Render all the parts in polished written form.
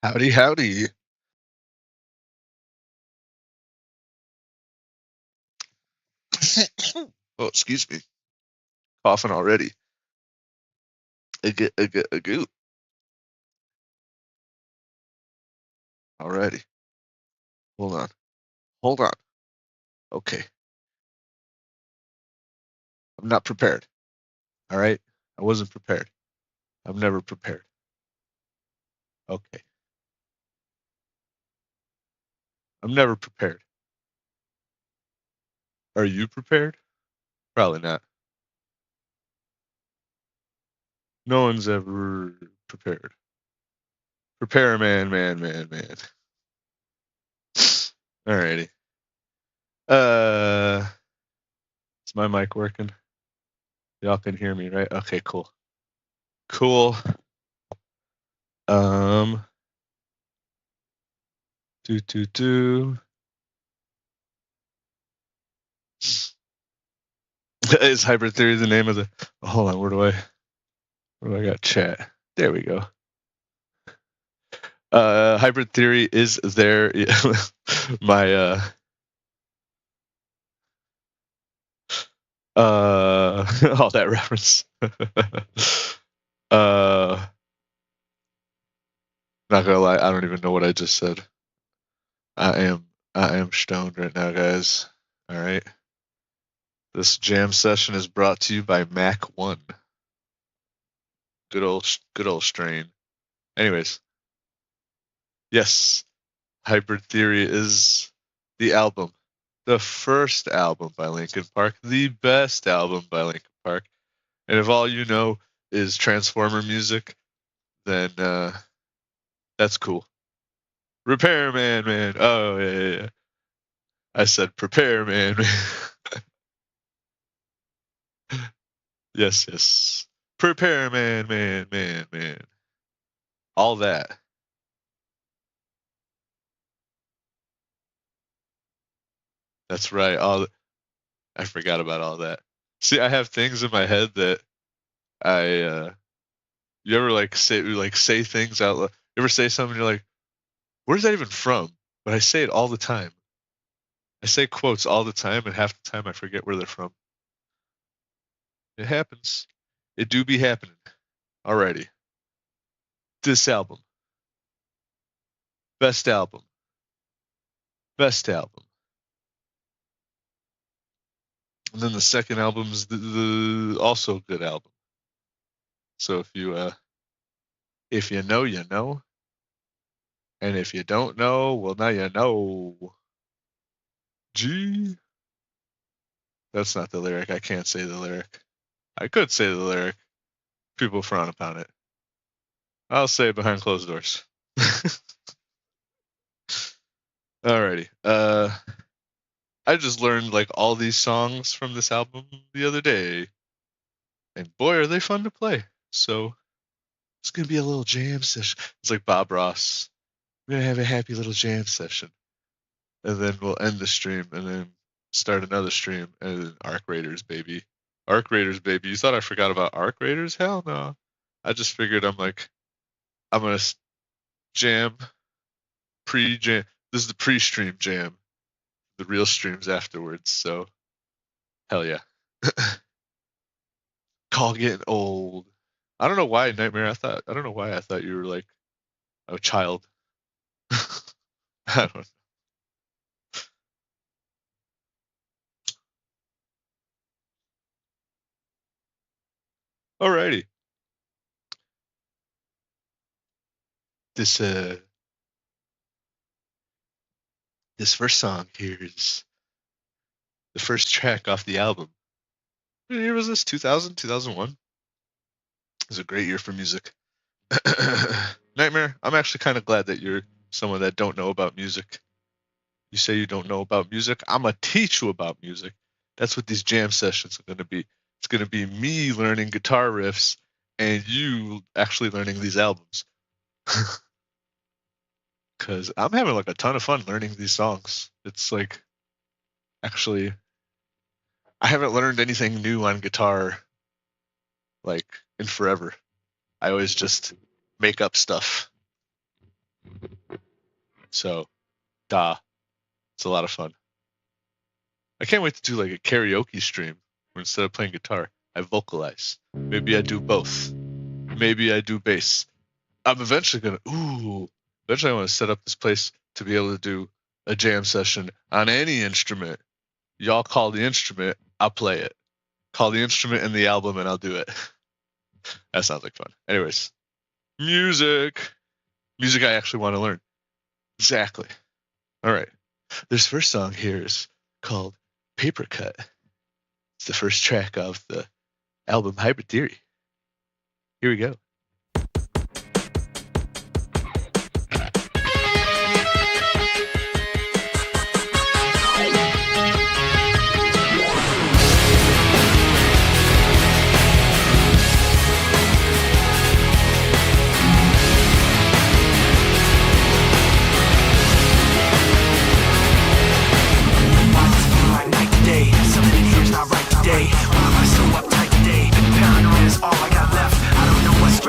Howdy, howdy. Oh, excuse me. Coughing already. A goot. Already. Hold on. Hold on. Okay. I'm not prepared. All right. I wasn't prepared. I'm never prepared. Okay. I'm never prepared. Are you prepared? Probably not. No one's ever prepared. Prepare, man. Alrighty. Uh, is my mic working? Y'all can hear me, right? Okay, cool. Cool. Um, do. Is hybrid theory the name of the? Oh, hold on, where do I got chat? There we go. Hybrid theory is there. My all that reference. uh, not gonna lie, I don't even know what I just said. I am stoned right now, guys. All right. This jam session is brought to you by Mac One. Good old strain. Anyways, yes, Hybrid Theory is the album, the first album by Linkin Park, the best album by Linkin Park. And if all you know is Transformer music, then that's cool. Repairman, man. Oh yeah. I said prepare, man. Yes. Prepare, man. All that. That's right. I forgot about all that. See, I have things in my head that I you ever say things out loud? You ever say something you're like, where's that even from? But I say it all the time. I say quotes all the time, and half the time I forget where they're from. It happens. It do be happening. Alrighty. This album. Best album. Best album. And then the second album is the also good album. So if you know, you know. And if you don't know, well now you know. G. That's not the lyric. I can't say the lyric. I could say the lyric. People frown upon it. I'll say it behind closed doors. Alrighty. I just learned like all these songs from this album the other day, and boy, are they fun to play. So it's gonna be a little jam session. It's like Bob Ross. We're gonna have a happy little jam session, and then we'll end the stream, and then start another stream, and then Arc Raiders, baby. Arc Raiders, baby. You thought I forgot about Arc Raiders? Hell no. I just figured I'm gonna jam pre-jam. This is the pre-stream jam. The real streams afterwards. So hell yeah. Call getting old. I don't know why Nightmare. I don't know why I thought you were like a child. I don't know. Alrighty. This this first song here is the first track off the album. What year was this? 2000, 2001? It was a great year for music. Nightmare, I'm actually kind of glad that you're someone that don't know about music. You say you don't know about music. I'm gonna teach you about music. That's what these jam sessions are gonna be. It's gonna be me learning guitar riffs and you actually learning these albums. Cause I'm having like a ton of fun learning these songs. It's like actually I haven't learned anything new on guitar like in forever. I always just make up stuff. So, it's a lot of fun. I can't wait to do like a karaoke stream where instead of playing guitar, I vocalize. Maybe I do both. Maybe I do bass. I'm eventually eventually I want to set up this place to be able to do a jam session on any instrument. Y'all call the instrument, I'll play it. Call the instrument and the album and I'll do it. That sounds like fun. Anyways, music. Music I actually want to learn. Exactly. All right. This first song here is called Paper Cut. It's the first track of the album Hybrid Theory. Here we go. All I got left, I don't know what's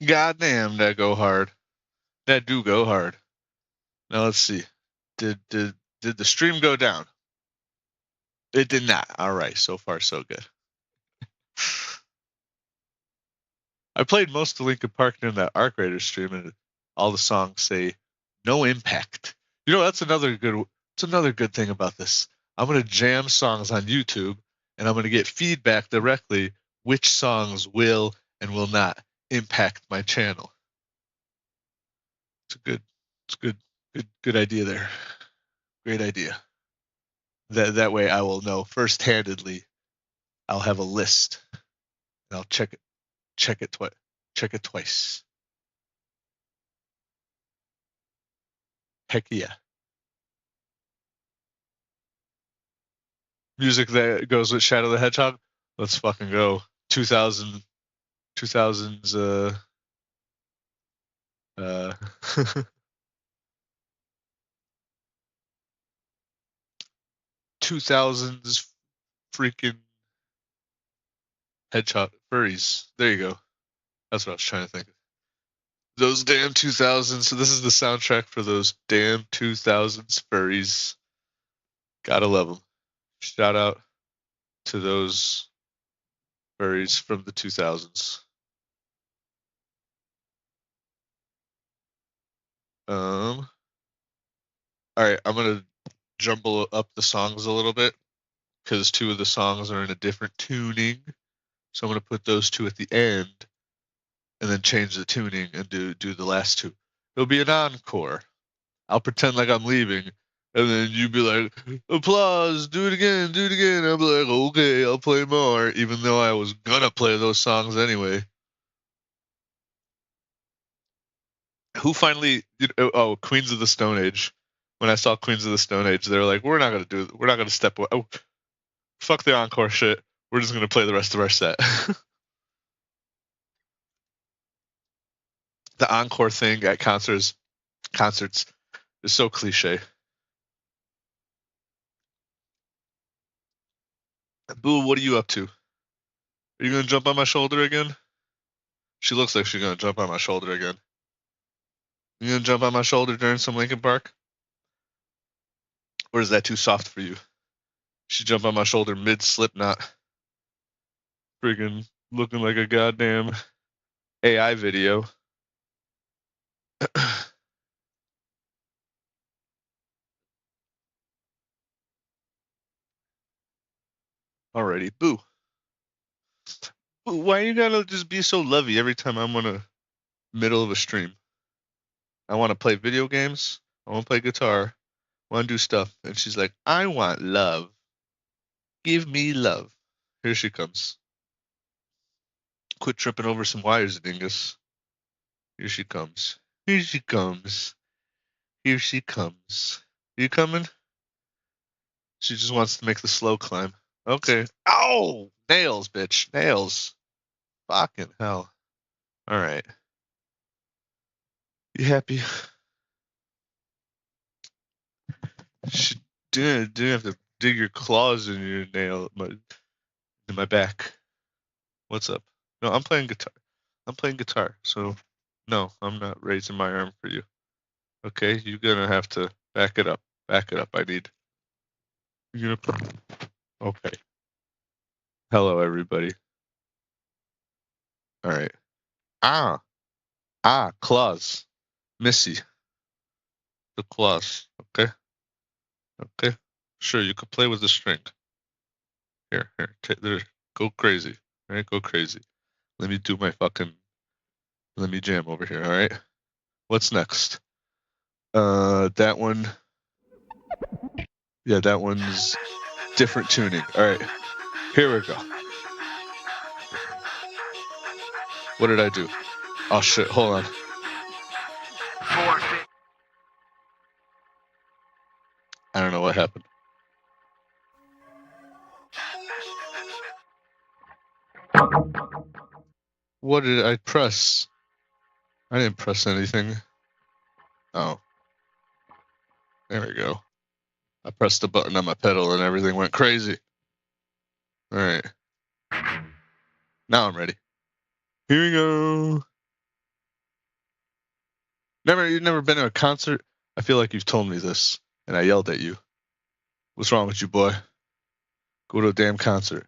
Goddamn, that go hard. That do go hard. Now let's see. Did the stream go down? It did not. All right, so far so good. I played most of Linkin Park during that Arc Raiders stream, and all the songs say no impact. You know, that's another good thing about this. I'm gonna jam songs on YouTube, and I'm gonna get feedback directly which songs will and will not impact my channel. It's a good idea there. Great idea. That way I will know first-handedly. I'll have a list, and I'll check it twice. Heck yeah. Music that goes with Shadow the Hedgehog. Let's fucking go. 2000s uh 2000s freaking hedgehog furries. There you go. That's what I was trying to think of. Those damn 2000s. So this is the soundtrack for those damn 2000s furries. Gotta love them. Shout out to those furries from the 2000s. All right, I'm gonna jumble up the songs a little bit because two of the songs are in a different tuning. So I'm gonna put those two at the end, and then change the tuning and do the last two. It'll be an encore. I'll pretend like I'm leaving, and then you be like, applause, do it again, do it again. I'll be like, okay, I'll play more, even though I was gonna play those songs anyway. Who finally? Oh, Queens of the Stone Age. When I saw Queens of the Stone Age, they were like, we're not gonna step away. Oh, fuck the encore shit. We're just gonna play the rest of our set. The encore thing at concerts is so cliche. Boo, what are you up to? Are you gonna jump on my shoulder again? She looks like she's gonna jump on my shoulder again. You gonna jump on my shoulder during some Linkin Park? Or is that too soft for you? She jump on my shoulder mid Slipknot. Freaking looking like a goddamn AI video. Alrighty, boo. Boo, why you gotta just be so lovey every time I'm on a middle of a stream? I wanna play video games, I wanna play guitar, I wanna do stuff, and she's like, I want love. Give me love. Here she comes. Quit tripping over some wires, dingus. Here she comes. Here she comes. Here she comes. You coming? She just wants to make the slow climb. Okay. Ow! Nails, bitch. Nails. Fucking hell. Alright. You happy? She didn't have to dig your claws in your nail in my back. What's up? No, I'm playing guitar. So no, I'm not raising my arm for you. Okay, you're gonna have to back it up. Back it up. I need. You're gonna. Okay. Hello, everybody. All right. Claws. Missy. The claws. Okay. Okay. Sure, you could play with the string. Here. There. Go crazy. All right, go crazy. Let me do my fucking. Let me jam over here. All right. What's next? That one. Yeah, that one's different tuning. All right. Here we go. What did I do? Oh shit! Hold on. I don't know what happened. What did I press? I didn't press anything. Oh. There we go. I pressed the button on my pedal and everything went crazy. Alright. Now I'm ready. Here we go. You've never been to a concert? I feel like you've told me this, and I yelled at you. What's wrong with you, boy? Go to a damn concert.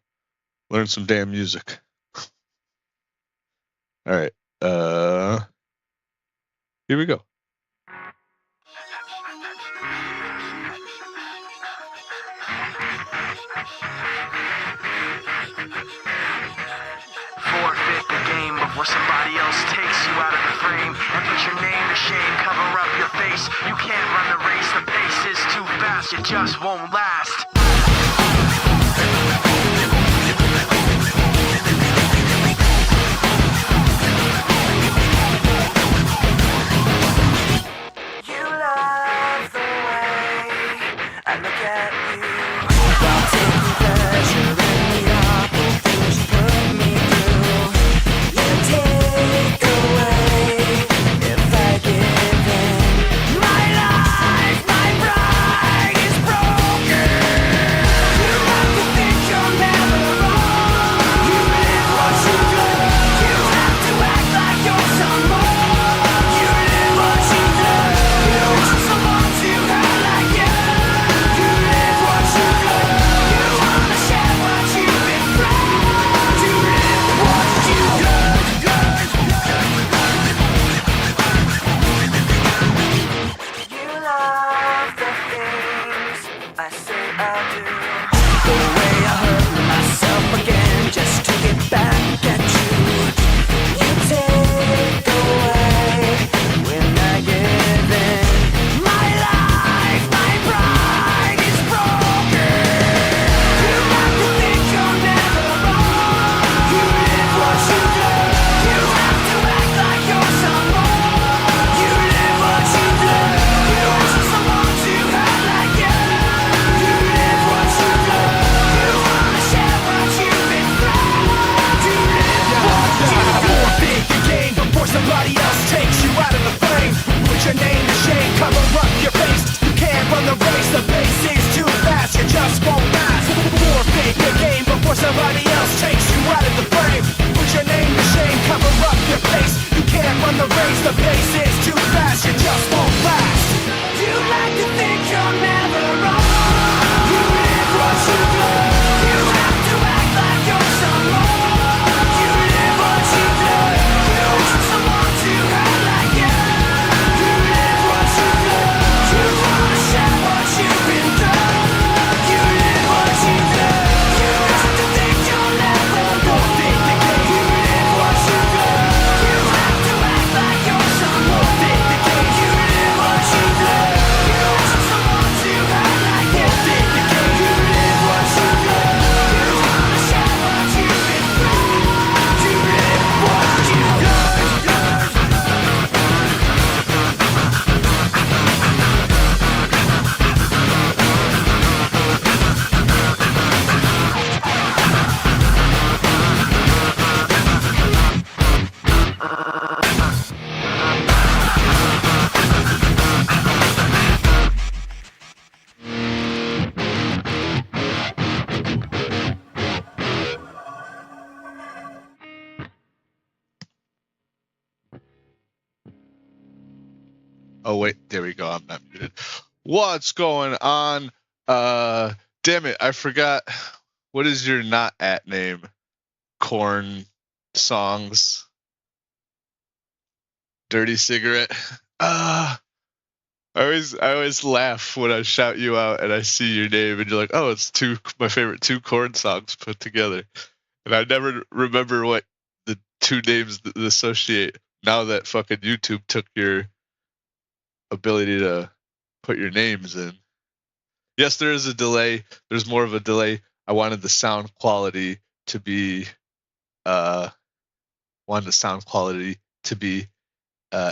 Learn some damn music. All right. Here we go. Forfeit the game before somebody else takes you out of the frame and put your name to shame, cover up your face. You can't run the race, the pace is too fast, it just won't last. You love the way I look at you while taking pleasure in the awful things you put me through. You take away if I give in. My life, my pride is broken. You have to think you're never wrong. You live what you do. You have to act like you're someone. You live what you do. You want someone to hurt like you. You live what you do. You wanna share what you've been through. You live what you do. You love the things I say I do. The way I hurt myself again just to get back at you. You take away when I give in. My life, my pride is broken. You have to think you're never wrong. You live what you do. You have to act like you're someone. You live what you do. You want someone to hurt like you. You live what you do. You wanna share what you've been through. You live what you do. Forfeit the game before somebody else takes you out of the frame. Put your name to shame, cover up your face. You can't run the race, the pace is too fast, you just won't last. Forfeit the game before somebody else takes you out of the frame. Put your name to shame, cover up your face. You can't run the race, the pace is too fast, you just won't last. You like to think you're never wrong. You live what you do. You have to act like you're someone. You live what you do. You want someone to hurt like you. You live what you do. You wanna share what you've been through. You live what you do. You have to think you're never wrong. You live what you do. You have to act like you're someone. You live what you do. You want someone to hurt like you. You live what you do. You wanna share what you've been through. You live what you do. Oh wait, there we go. I'm not muted. What's going on? Damn it, I forgot. What is your not at name? Corn songs. Dirty cigarette. I always laugh when I shout you out and I see your name and you're like, oh, it's my favorite two corn songs put together. And I never remember what the two names associate. Now that fucking YouTube took your ability to put your names in. Yes, there is a delay. There's more of a delay. I wanted the sound quality to be at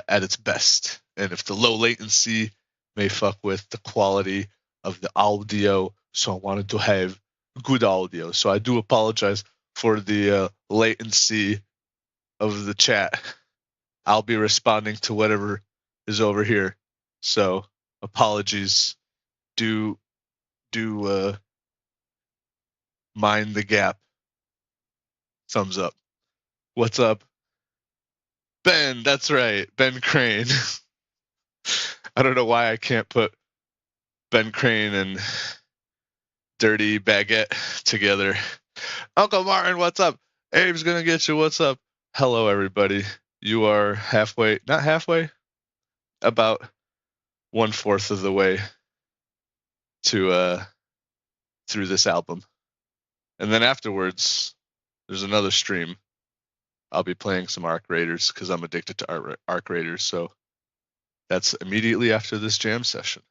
its best. And if the low latency may fuck with the quality of the audio, so I wanted to have good audio. So I do apologize for the latency of the chat. I'll be responding to whatever is over here. So apologies. Do mind the gap. Thumbs up. What's up? Ben, that's right. Ben Crane. I don't know why I can't put Ben Crane and Dirty Baguette together. Uncle Martin, what's up? Abe's gonna get you. What's up? Hello, everybody. You are halfway, not halfway, about 1/4 of the way to through this album. And then afterwards, there's another stream. I'll be playing some Arc Raiders because I'm addicted to Arc Raiders. So that's immediately after this jam session.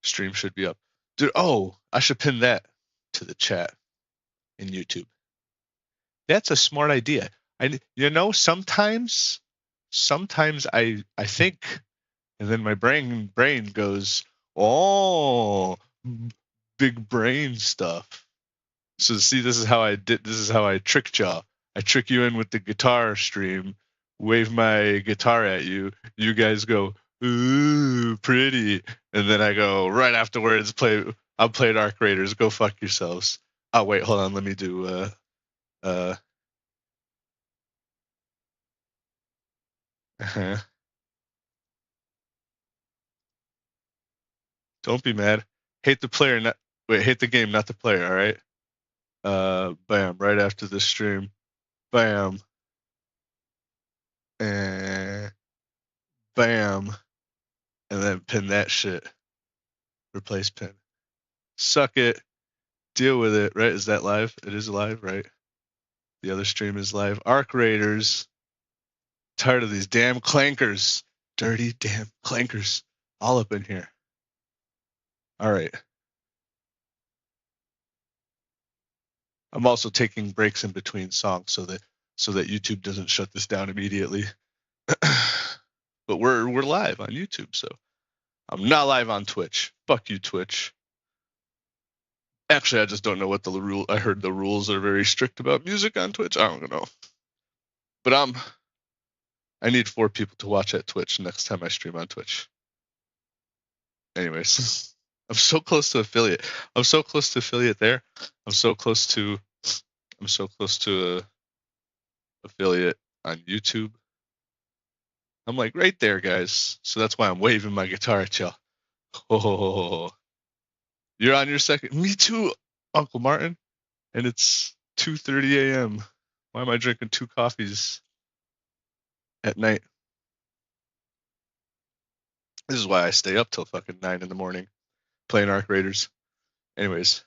Stream should be up. Dude, oh, I should pin that to the chat in YouTube. That's a smart idea. Sometimes I think, and then my brain goes, oh, big brain stuff. So see, this is how I tricked y'all. I trick you in with the guitar stream, wave my guitar at you. You guys go, ooh, pretty. And then I go right afterwards, I'll play Arc Raiders. Go fuck yourselves. Oh, wait, hold on. Let me do, don't be mad. Hate the game, not the player, all right? Bam, right after this stream. Bam. And bam. And then pin that shit. Replace pin. Suck it. Deal with it, right? Is that live? It is live, right? The other stream is live. Arc Raiders. Tired of these damn clankers. Dirty damn clankers. All up in here. All right. I'm also taking breaks in between songs so that YouTube doesn't shut this down immediately. But we're live on YouTube, so I'm not live on Twitch. Fuck you, Twitch. Actually, I just don't know what the rule. I heard the rules are very strict about music on Twitch. I don't know. But I need 4 people to watch at Twitch next time I stream on Twitch. Anyways, I'm so close to affiliate. I'm so close to affiliate there. I'm so close to affiliate on YouTube. I'm like right there, guys. So that's why I'm waving my guitar at y'all. Oh, you're on your second. Me too, Uncle Martin. And it's 2:30 a.m. Why am I drinking 2 coffees at night? This is why I stay up till fucking 9 in the morning playing Arc Raiders. Anyways.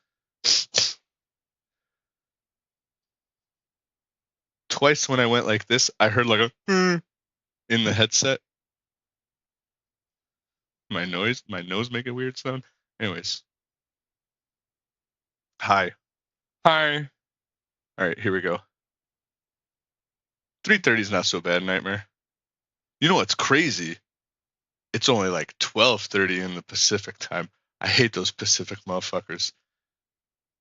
Twice when I went like this, I heard like a in the headset. My nose make a weird sound. Anyways. Hi. All right, here we go. 3:30 is not so bad, Nightmare. You know what's crazy? It's only like 12:30 in the Pacific time. I hate those Pacific motherfuckers.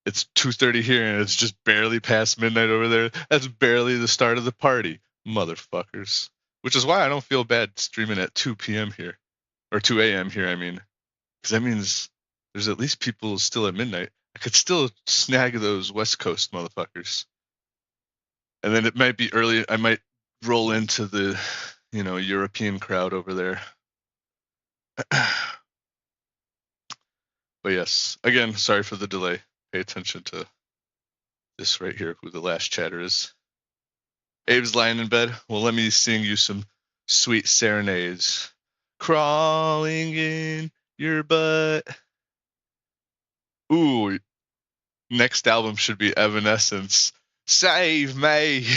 It's 2:30 here and it's just barely past midnight over there. That's barely the start of the party, motherfuckers. Which is why I don't feel bad streaming at 2 p.m. here. Or 2 a.m. here, I mean. Because that means there's at least people still at midnight. I could still snag those West Coast motherfuckers. And then it might be early. I might roll into the, European crowd over there. But yes, again, sorry for the delay. Pay attention to this right here, who the last chatter is. Abe's lying in bed. Well, let me sing you some sweet serenades. Crawling in your butt. Ooh, next album should be Evanescence. Save me.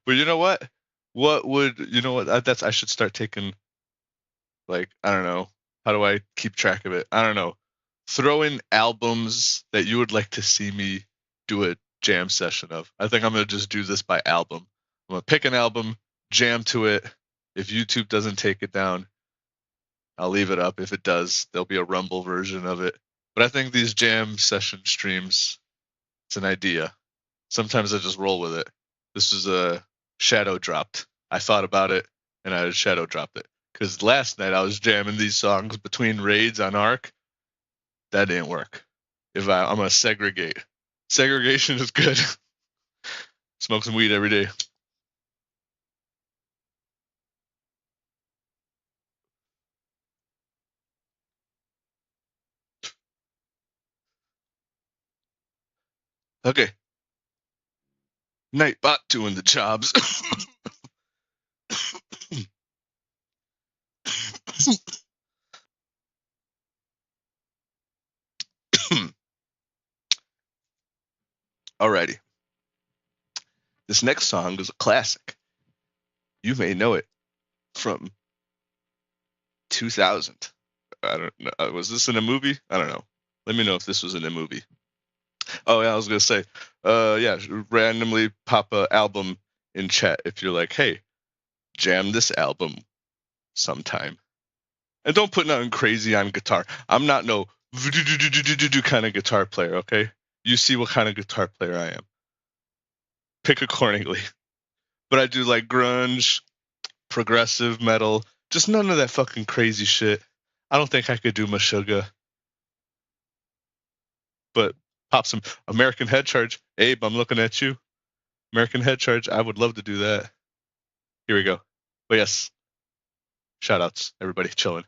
But you know what? I should start taking, like, I don't know. How do I keep track of it? I don't know. Throw in albums that you would like to see me do a jam session of. I think I'm going to just do this by album. I'm going to pick an album, jam to it. If YouTube doesn't take it down, I'll leave it up. If it does, there'll be a Rumble version of it. But I think these jam session streams, it's an idea. Sometimes I just roll with it. This was a shadow dropped. I thought about it, and I shadow dropped it. Because last night I was jamming these songs between raids on Arc. That didn't work. I'm going to segregate. Segregation is good. Smoke some weed every day. Okay. Nightbot doing the jobs. Alrighty. This next song is a classic. You may know it from 2000. I don't know. Was this in a movie? I don't know. Let me know if this was in a movie. Oh yeah, I was gonna say, yeah, randomly pop a album in chat if you're like, hey, jam this album sometime, and don't put nothing crazy on guitar. I'm not no kind of guitar player. Okay, you see what kind of guitar player I am. Pick accordingly. But I do like grunge, progressive metal, just none of that fucking crazy shit. I don't think I could do Meshuggah, but pop some American Head Charge. Abe, I'm looking at you. American Head Charge. I would love to do that. Here we go. But yes, shout outs, everybody chilling.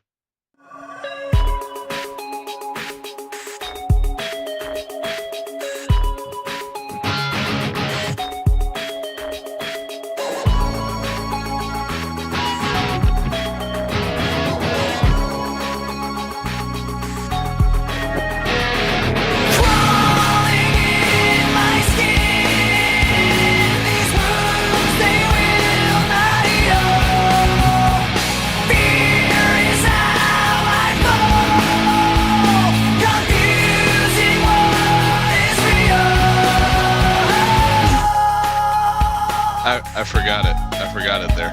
I forgot it. I forgot it there.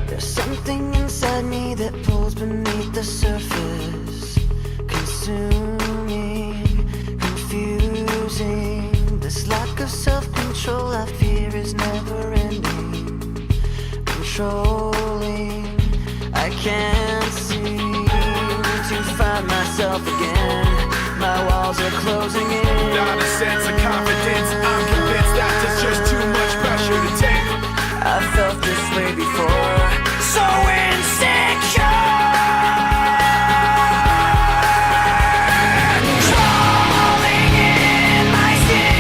There's something inside me that pulls beneath the surface, consuming, confusing. This lack of self-control I fear is never ending, controlling. I can't seem to find myself again. My walls are closing in. Not a sense of confidence. I'm convinced that there's just too much pressure to take. I felt this way before. So insecure. Crawling in my skin.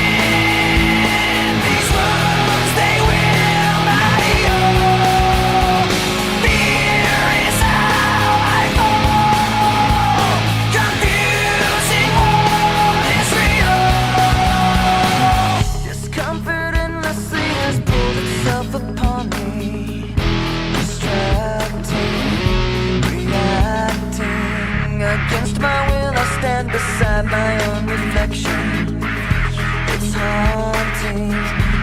These wounds, they will not heal. Fear is how I fall. Confusing what is real. Discomfort endlessly has pulled itself upon me. Distracting, reacting. Against my will I stand beside my own reflection. It's haunting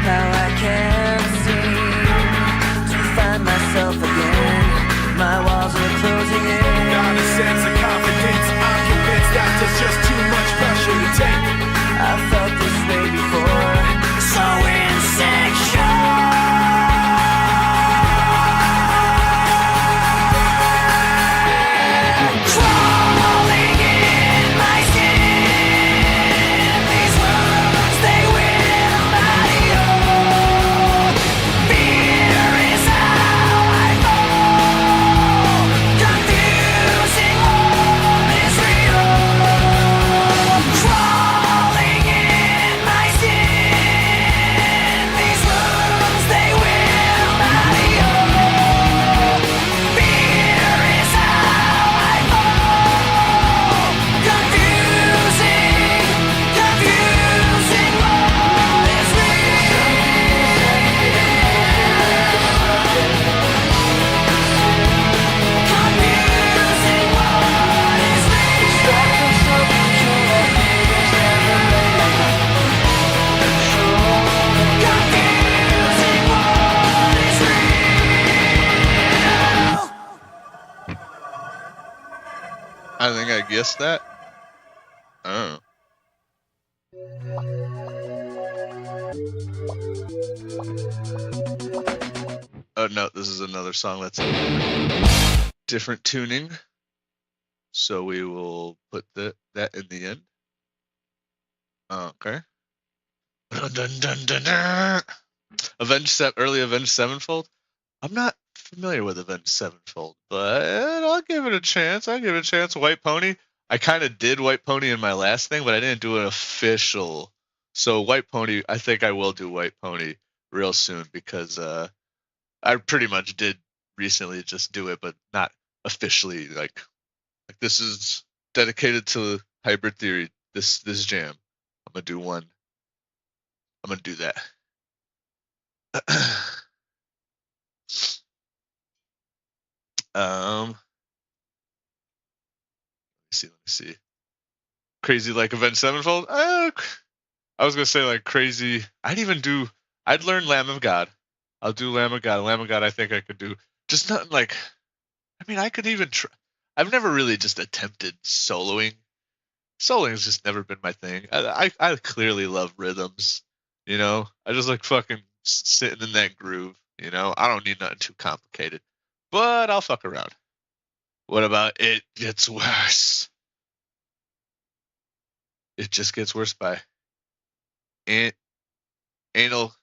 how I can't seem to find myself again. My walls are closing in. Not a sense of confidence. I'm convinced that there's just too much pressure to take. I felt this way before. So insecure. Crawling in my skin. These wounds, they will not heal. Fear is how I fall. Confusing what is real. Crawling in my skin. These wounds, they will not heal. Fear is how I fall. Confusing what is Confusing what is Confusing what is real. I think I guessed that. I don't know. Oh no, this is another song that's different tuning. So we will put that in the end. Okay. Dun, dun, dun, dun, dun. Early Avenged Sevenfold. I'm not familiar with Avenged Sevenfold, but I'll give it a chance. White Pony. I kind of did White Pony in my last thing, but I didn't do an official. So White Pony, I think I will do White Pony real soon because I pretty much did recently just do it, but not officially. Like this is dedicated to Hybrid Theory. This jam. I'm gonna do one. I'm gonna do that. Let me see. Crazy like Avenged Sevenfold. I was gonna say like crazy. I'd learn Lamb of God. I'll do Lamb of God. Lamb of God. I think I could do just nothing like. I mean, I could even try. I've never really just attempted soloing. Soloing has just never been my thing. I clearly love rhythms. You know, I just like fucking sitting in that groove. You know, I don't need nothing too complicated. But I'll fuck around. What about It Gets Worse? It Just Gets Worse by Anal.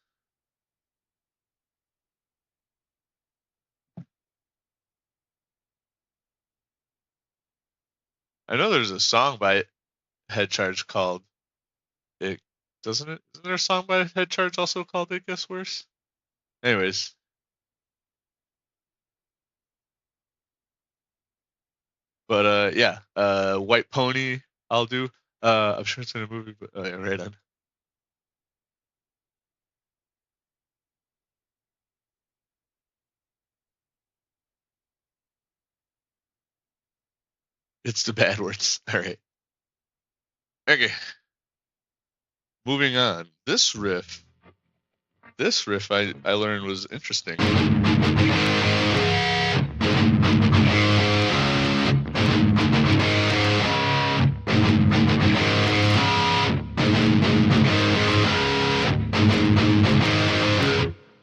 I know there's a song by Head Charge called It. Doesn't it? Isn't there a song by Head Charge also called It Gets Worse? Anyways. But yeah, White Pony I'll do. I'm sure it's in a movie, but yeah, right on. It's the bad words. All right. Okay. Moving on. This riff I learned was interesting.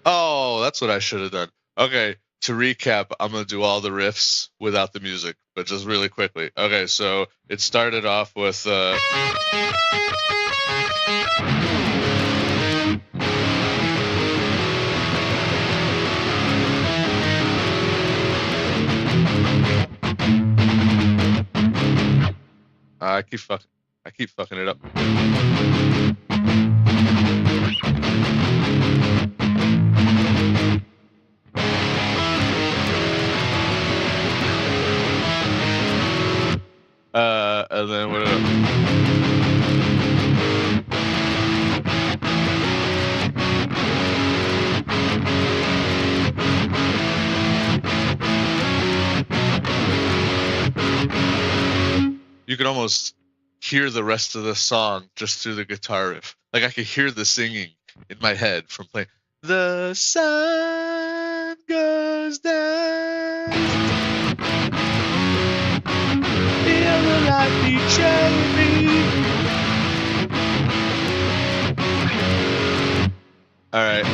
Oh, that's what I should have done. Okay, to recap, I'm gonna do all the riffs without the music, but just really quickly. Okay, so it started off with I keep fucking it up. And then what? You can almost hear the rest of the song just through the guitar riff. Like I could hear the singing in my head from playing. The sun goes down. Feel the light betray me. All right.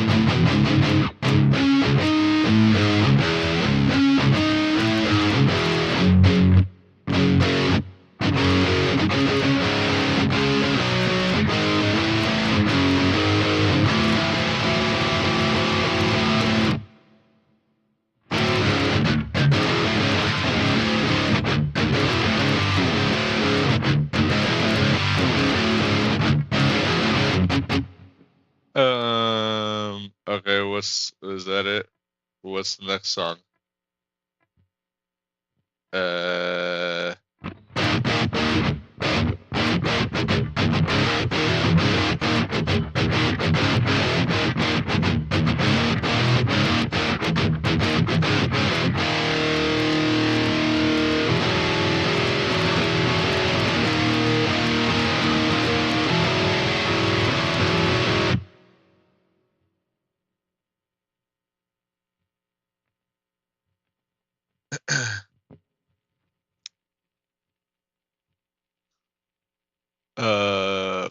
Okay, is that it? What's the next song?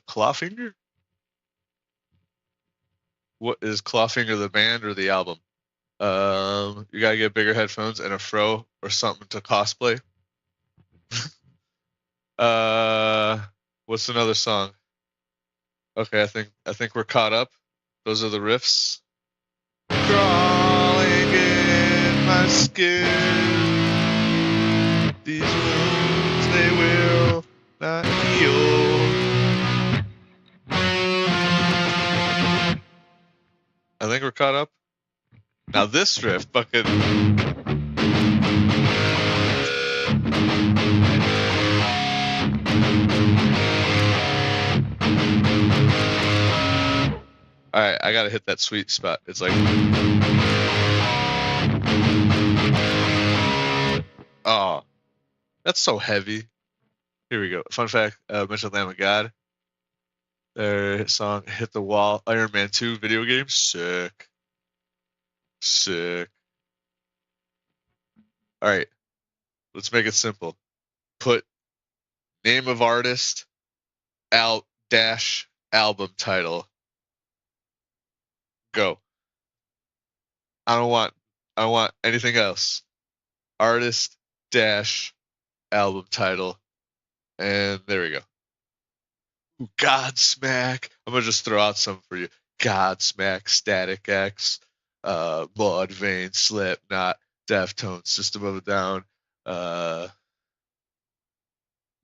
Clawfinger? What is Clawfinger, the band or the album? You gotta get bigger headphones and a fro or something to cosplay. What's another song? Okay, I think we're caught up. Those are the riffs. Crawling in my skin. These wounds, they will not heal. I think we're caught up. Now this riff, fucking. Alright, I gotta hit that sweet spot. It's like. Oh, that's so heavy. Here we go. Fun fact, mentioned Lamb of God. Their song Hit the Wall, Iron Man 2 video game. Sick. Sick. Alright, let's make it simple. Put name of artist, dash album title. Go. I don't want anything else. Artist dash album title. And there we go. Ooh, Godsmack. I'm gonna just throw out some for you. Godsmack, Static X, Mudvayne, Slipknot, Deftones, System of a Down,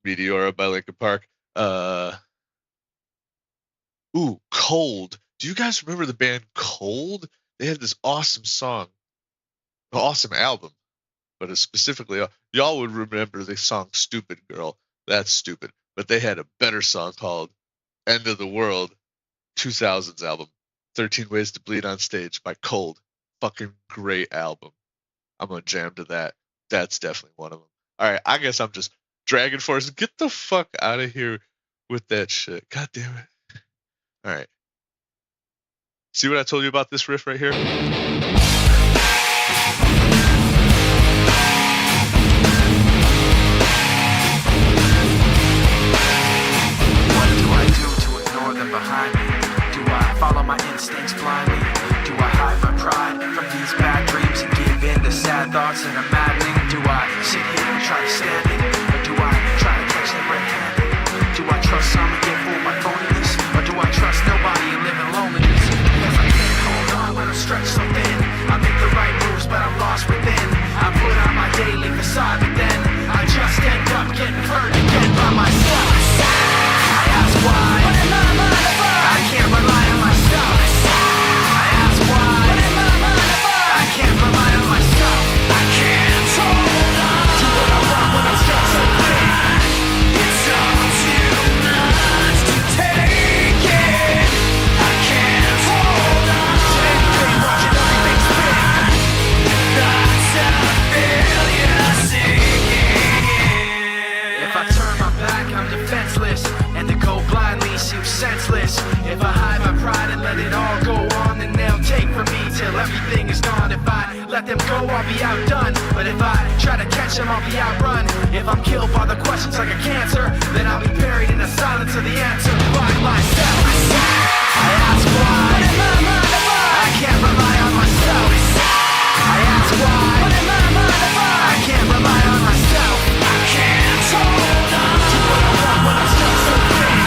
Meteora by Linkin Park. Ooh, Cold. Do you guys remember the band Cold? They had this awesome song, awesome album, but it's specifically, y'all would remember the song Stupid Girl. That's stupid. But they had a better song called End of the World, 2000s album, 13 Ways to Bleed on Stage by Cold. Fucking great album. I'm going to jam to that. That's definitely one of them. All right, I guess I'm just Dragon Force. Get the fuck out of here with that shit. God damn it. All right. See what I told you about this riff right here? What do I do to ignore them behind me? Do I follow my instincts blindly? Do I hide my pride from these bad dreams and give in to sad thoughts that are maddening? Do I sit here and try to stand it? Or do I try to catch them red-handed? Do I trust some and get fooled by phoniness? Or do I trust nobody and live in loneliness? Because I can't hold on when I'm stretched so thin. I make the right moves but I'm lost within. I put on my daily facade but then I just end up getting hurt again by myself. I ask why I can't rely on myself. I ask why I can't rely on myself. I can't hold on to what I want when I'm stretched so thin. It's all too much to take in. I can't hold on to anything, watching everything spin. Thoughts of failure sinking in. If I turn my back, I'm defenseless, and to go blindly seems senseless. If I hide my pride and let it all go on, then they'll take from me till everything is gone. If I let them go, I'll be outdone. But if I try to catch them, I'll be outrun. If I'm killed by the questions like a cancer, then I'll be buried in the silence of the answer by myself. I ask why I can't rely on myself. I ask why I can't rely on myself. I can't hold on to what I want when I'm stuck so thin.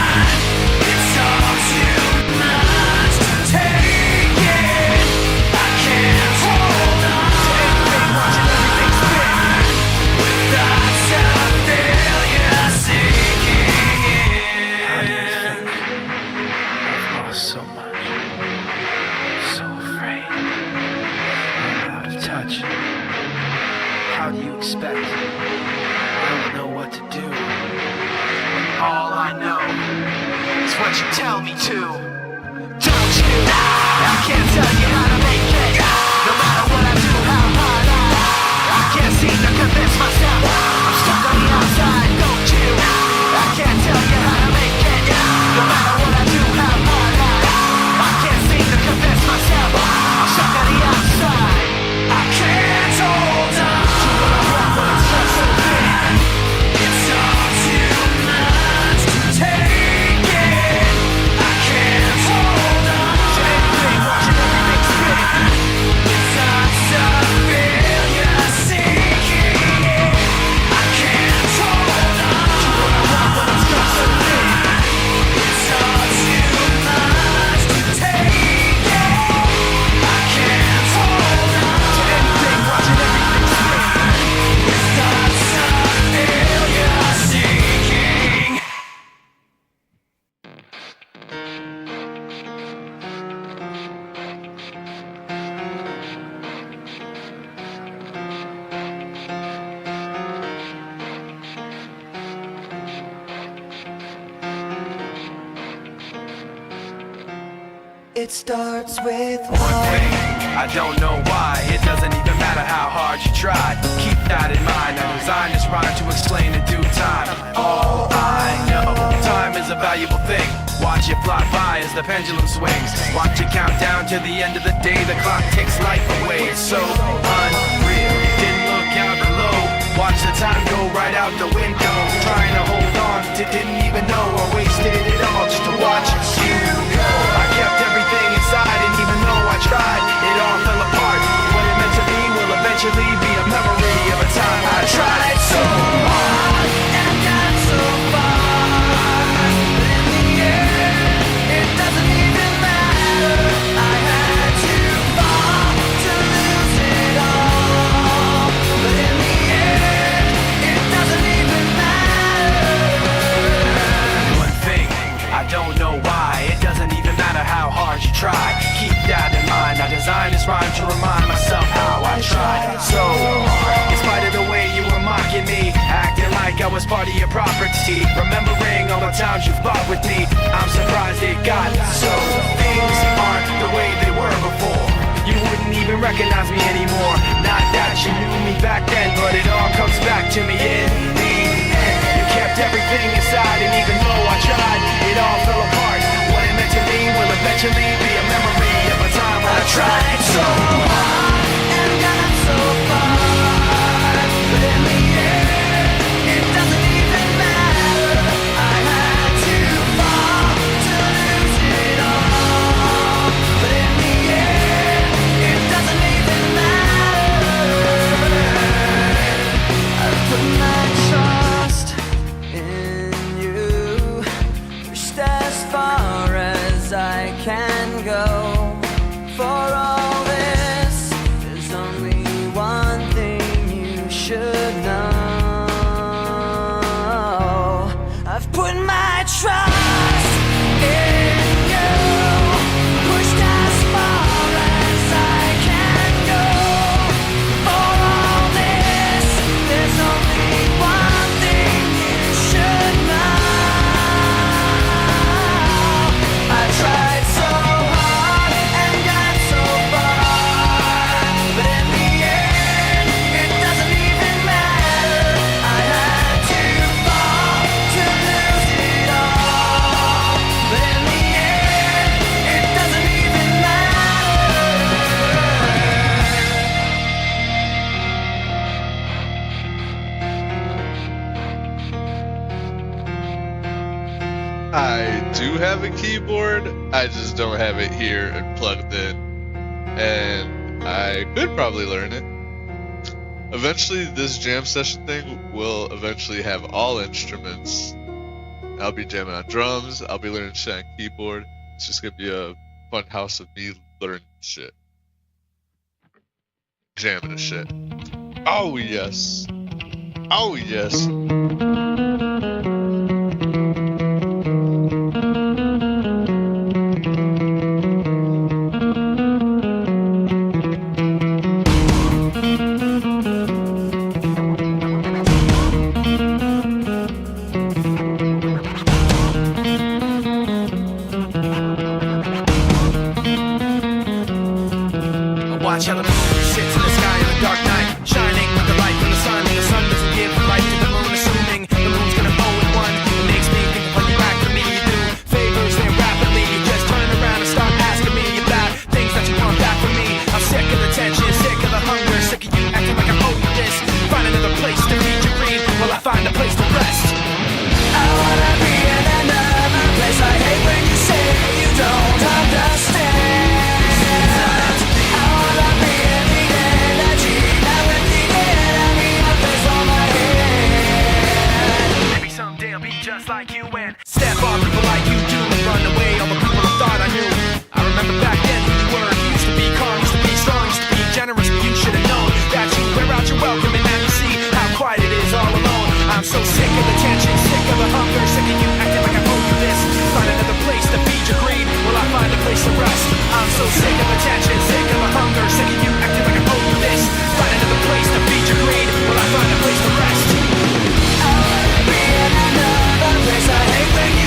It's all too much to take in. I can't hold on to anything, watching everything spin. With thoughts of failure sinking in. How do you think? I've lost so much. So afraid. I'm out of touch. How do you expect? I don't know what to do. All I know is what you tell me to. Don't you? I can't tell you how to make it. No matter what I do, how hard I can't seem to convince myself. I'm stuck on the outside. Don't you? I can't tell you how to make it. No matter what I do, how hard I can't seem to convince myself. I'm stuck on the outside. I can't hold on to what I want when I'm stuck so thin. It's all too much to take in. I can't It starts with One thing, I don't know why. It doesn't even matter how hard you try. Keep that in mind. I designed this rhyme to explain in due time. All I know, time is a valuable thing. Watch it fly by as the pendulum swings. Watch it count down to the end of the day. The clock takes life away. It's so unreal. Didn't look out below. Watch the time go right out the window. Trying to hold on to didn't even know I wasted it all just to watch you go. I kept everything inside, and even though I tried, it all fell apart. What it meant to be will eventually be a memory of a time I tried so hard and got so far. But in the end, it doesn't even matter. I had to fall to lose it all. But in the end, it doesn't even matter. One thing, I don't know why. It doesn't even matter how hard you try. Keep that in mind. I designed this rhyme to remind myself how I tried so hard. In spite of the way you were mocking me, acting like I was part of your property, remembering all the times you fought with me, I'm surprised it got so. Things aren't the way they were before. You wouldn't even recognize me anymore. Not that you knew me back then, but it all comes back to me in the end. You kept everything inside, and even though I tried, it all fell apart. What it meant to me will eventually be a memory of a time when I tried so hard and got so far. But in the end, it doesn't even matter. I had to fall to lose it all. But in the end, it doesn't even matter. I put my trust in you, pushed as far as I can go. For all this, there's only one thing you should know. I've put my trust in you, pushed as far as I can go. For all this, there's only one thing you should know. I tried so hard and got so far, but in the end, it doesn't even matter. I had to fall to lose it all, but in the end, it doesn't even matter. I do have a keyboard, I just don't have it here and plugged in. And I could probably learn it. Eventually, this jam session thing will eventually have all instruments. I'll be jamming on drums, I'll be learning shit on keyboard. It's just gonna be a fun house of me learning shit. Jamming and shit. Oh yes. Oh yes. Watch how the moon sits in the sky in the dark night, shining with the light from the sun. The sun doesn't give light to the moon, assuming the moon's gonna bow at one. It makes me think of when you back to me. You do favors there rapidly. You just turn around and start asking me about things that you want back from me. I'm sick of the tension, sick of the hunger, sick of you acting like I owe you this. Find another place to feed your greed while I find a place to rest. I wanna be in another place. I hate when you say you don't understand. I wanna be in the energy, not with the enemy of this on my head. Maybe someday I'll be just like you and step on people like you do and run away all the people I thought I knew. I remember back then who you were. You used to be calm, used to be strong, used to be generous, but you should have known that you wear out your welcome and now you see how quiet it is all alone. I'm so sick of the tension, sick of the hunger, sick of you acting like I owe you this. Find another place to feed your greed, will I find a place to rest? I'm so sick of the tension, sick of the hunger, sick of you acting like I owe you this. Find another place to feed your greed, will I find a place to rest? I wanna be in another place. I hate when you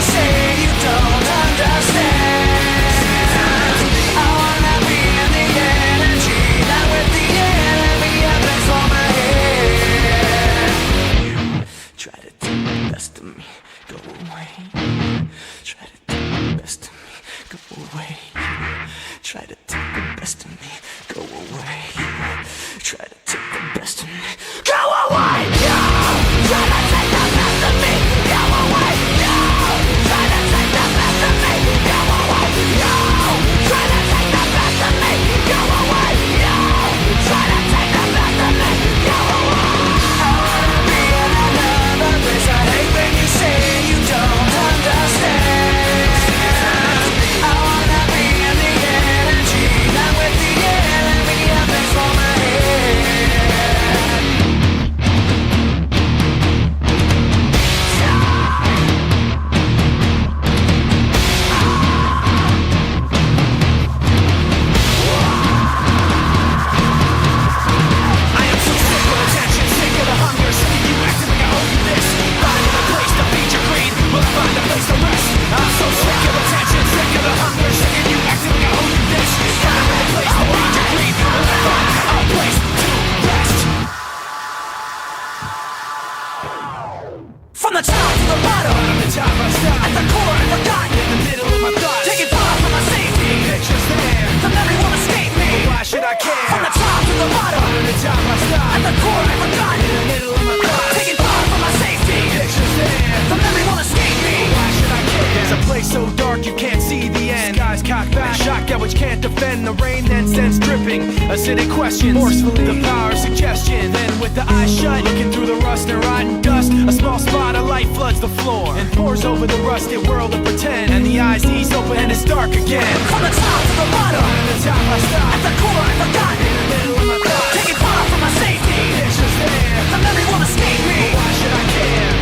the top to the bottom, Bottom to top I stop. at the core I'm forgotten, In the middle of my thoughts. taking far from my safety. Pictures there. The memory won't escape me. But why should I care? From the top to the bottom, Bottom to top I stop. at the core I'm forgotten, In the middle of my thoughts. taking far from my safety. Pictures there. The memory won't escape me. Why should I care? There's a place so dark you can't see the end. Skies cocked back, shock at which can't defend. The rain then sends dripping, acidic questions, forcefully the power of suggestion. Then with the eyes shut, looking through the rust and rotten dust, a small spot of light floods the floor and pours over the rusted world of pretend. And the eyes ease open and it's dark again. From the top to the bottom, At the top I stop. at the core I'm forgotten, In the middle of my thoughts. taking far from my safety. Pictures there. The memory won't escape me. Why should I care?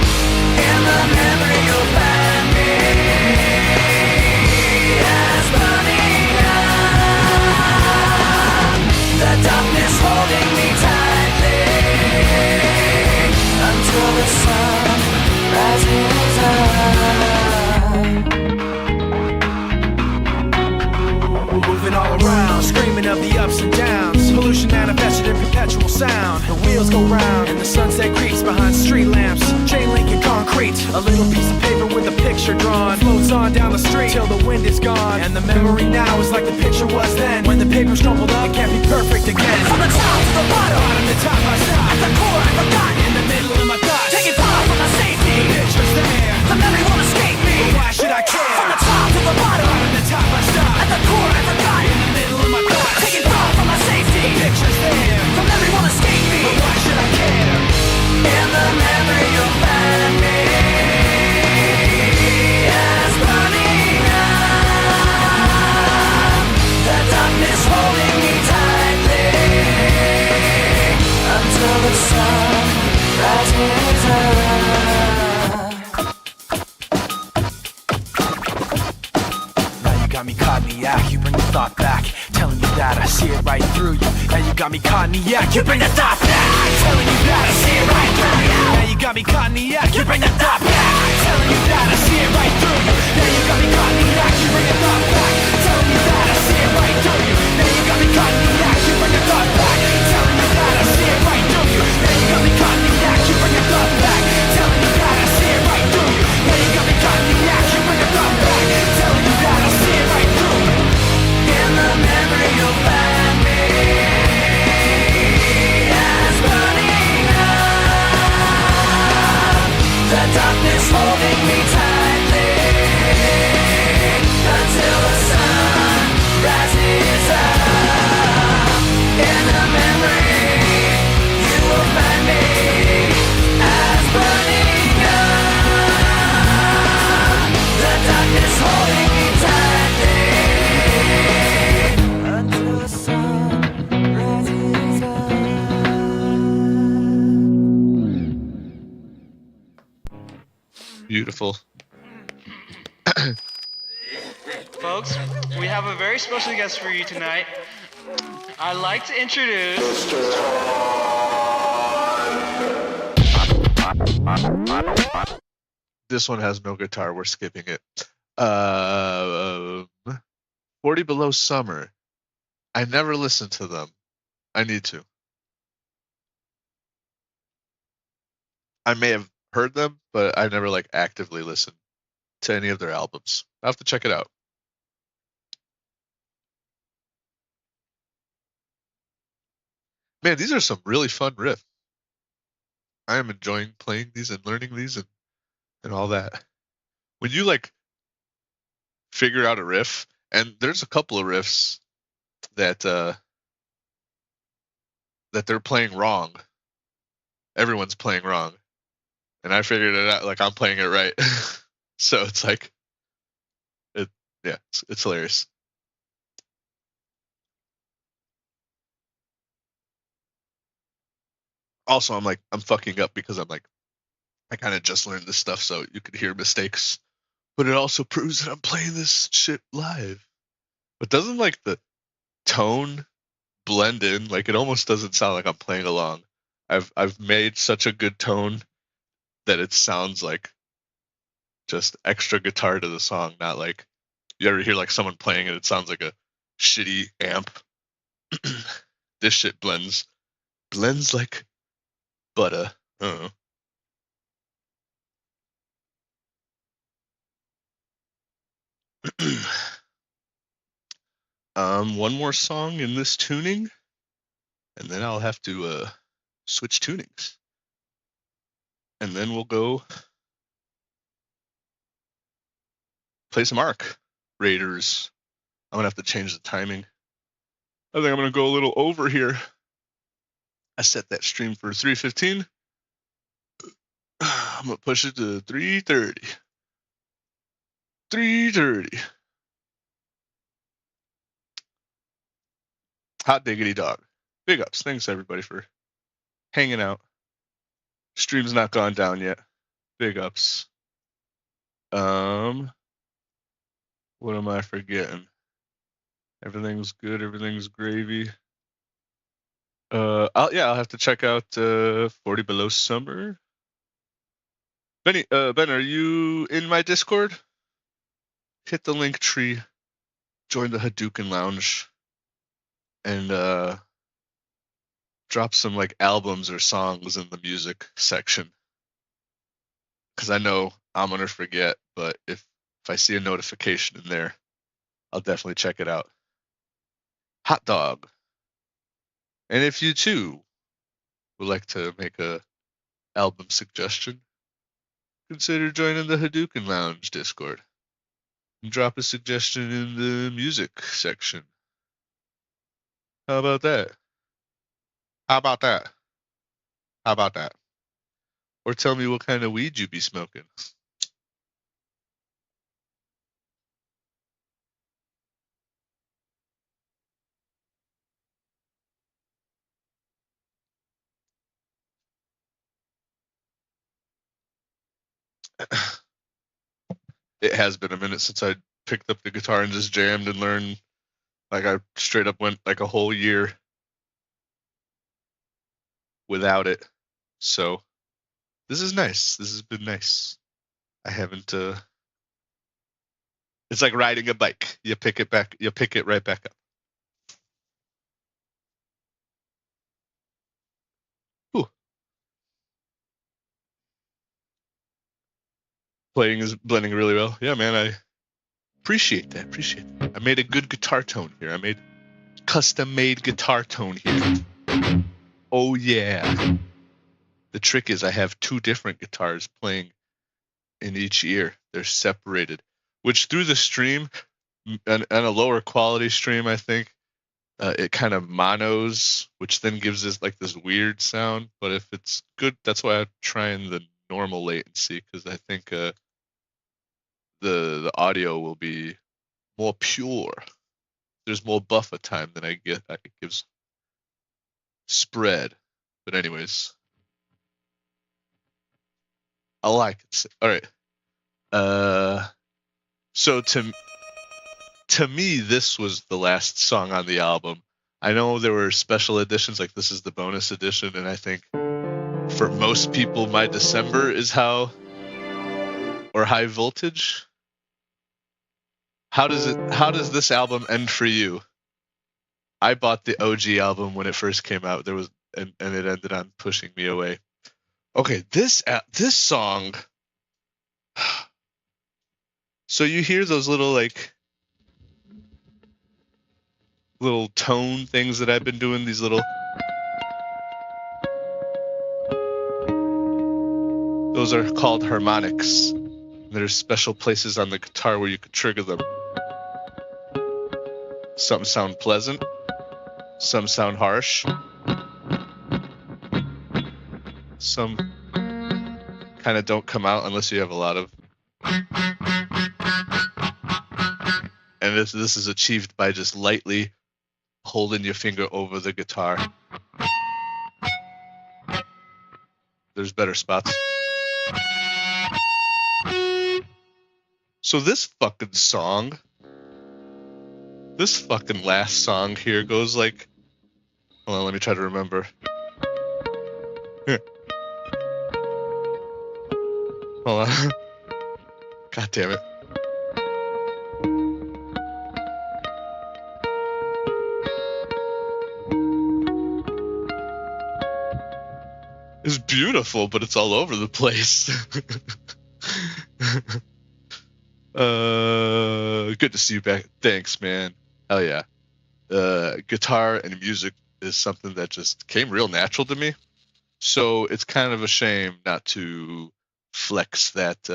In the memory you'll find me as burning up. The darkness holding me tightly until the sun rises up. Moving all around, screaming of the ups and downs. Pollution manifested in perpetual sound. The wheels go round, and the sunset creeps behind street lamps. Chain link and concrete. A little piece of paper with a picture drawn floats on down the street till the wind is gone. And the memory now is like the picture was then. When the paper's crumpled up, it can't be perfect again. From the top to the bottom, Bottom to top I stop. at the core I'm forgotten, In the middle of my thoughts. taking far from my safety. Pictures there. The memory won't escape me. Why should I care? From the top to the bottom, Bottom to top I stop. at the core I'm forgotten, In the middle of my thoughts. taking far from my safety. Pictures there. The memory won't escape me. But why should I care? In the memory you'll find me as burning up. The darkness holding me tightly until the sun rises up. Now you got me caught in the act, you bring the thought back. Telling you that I see it right through you. Now you got me caught in the act, you bring the thought back. Telling you that I see it right through you. Now you got me caught in the act, you bring the thought back. Telling you that I see it right through you. Now you got me caught in the act, you bring the thought back. Telling you that I see it right through you. Now you got me caught in the act, you bring the thought back. Telling you that I see it right through you. Now you got me caught in the act, you bring the thought back. Telling you that I see it right through you. Now you got me caught in the act, you bring the thought back. Telling you that I see it right through you. In the memory you'll find me as burning up. The darkness holding me tightly until the sun rises up. In the memory you will find me as burning up. The darkness holding me tightly until the sun rises up. Beautiful. Folks, we have a very special guest for you tonight. I'd like to introduce This one has no guitar. We're skipping it. 40 Below Summer. I never listened to them. I need to. I may have heard them, but I never like actively listened to any of their albums. I have to check it out. Man, these are some really fun riffs. I am enjoying playing these and learning these and all that. When you like figure out a riff, and there's a couple of riffs that that they're playing wrong. Everyone's playing wrong. And I figured it out like I'm playing it right. So it's like it's hilarious. Also, I'm fucking up because I'm like, I kind of just learned this stuff, so you could hear mistakes. But it also proves that I'm playing this shit live. But doesn't like the tone blend in? Like it almost doesn't sound like I'm playing along. I've made such a good tone that it sounds like just extra guitar to the song, not like you ever hear like someone playing it, it sounds like a shitty amp. This shit blends like butter. I don't know. One more song in this tuning, and then I'll have to switch tunings. And then we'll go play some Ark Raiders. I'm gonna have to change the timing. I think I'm gonna go a little over here. I set that stream for 3:15. I'm gonna push it to 3:30. 3:30. Hot diggity dog. Big ups. Thanks everybody for hanging out. Stream's not gone down yet. Big ups. What am I forgetting? Everything's good. Everything's gravy. I'll have to check out 40 Below Summer. Ben, are you in my Discord? Hit the link tree, join the Hadouken Lounge, and drop some like albums or songs in the music section. Because I know I'm gonna forget, but if I see a notification in there, I'll definitely check it out. Hot dog. And if you too would like to make a album suggestion, consider joining the Hadouken Lounge Discord and drop a suggestion in the music section. How about that? How about that? How about that? Or tell me what kind of weed you be smoking. It has been a minute since I picked up the guitar and just jammed and learned. Like I straight up went like a whole year without it. So this is nice. This has been nice. I haven't it's like riding a bike. You pick it right back up. Ooh. Playing is blending really well. Yeah, man, I appreciate that. I made a good guitar tone here. I made custom-made guitar tone here. Oh yeah. The trick is I have two different guitars playing in each ear. They're separated, which through the stream and a lower quality stream, I think it kind of monos, which then gives us like this weird sound. But if it's good, that's why I'm trying the normal latency, because I think the audio will be more pure. There's more buffer time than I get. It gives spread. But anyways, I like it. All right. So to me, this was the last song on the album. I know there were special editions, like this is the bonus edition, and I think for most people, My December is how, or High Voltage. How does this album end for you? I bought the OG album when it first came out. And it ended on pushing me away. Okay, this song. So you hear those little tone things that I've been doing, these little. Those are called harmonics. There's special places on the guitar where you could trigger them. Some sound pleasant, some sound harsh, some kind of don't come out unless you have a lot of. And this is achieved by just lightly holding your finger over the guitar. There's better spots. So this fucking last song here goes like, hold on, let me try to remember. Here. Hold on. God damn it. It's beautiful, but it's all over the place. Good to see you back. Thanks, man. Hell yeah. guitar and music is something that just came real natural to me. So it's kind of a shame not to flex that,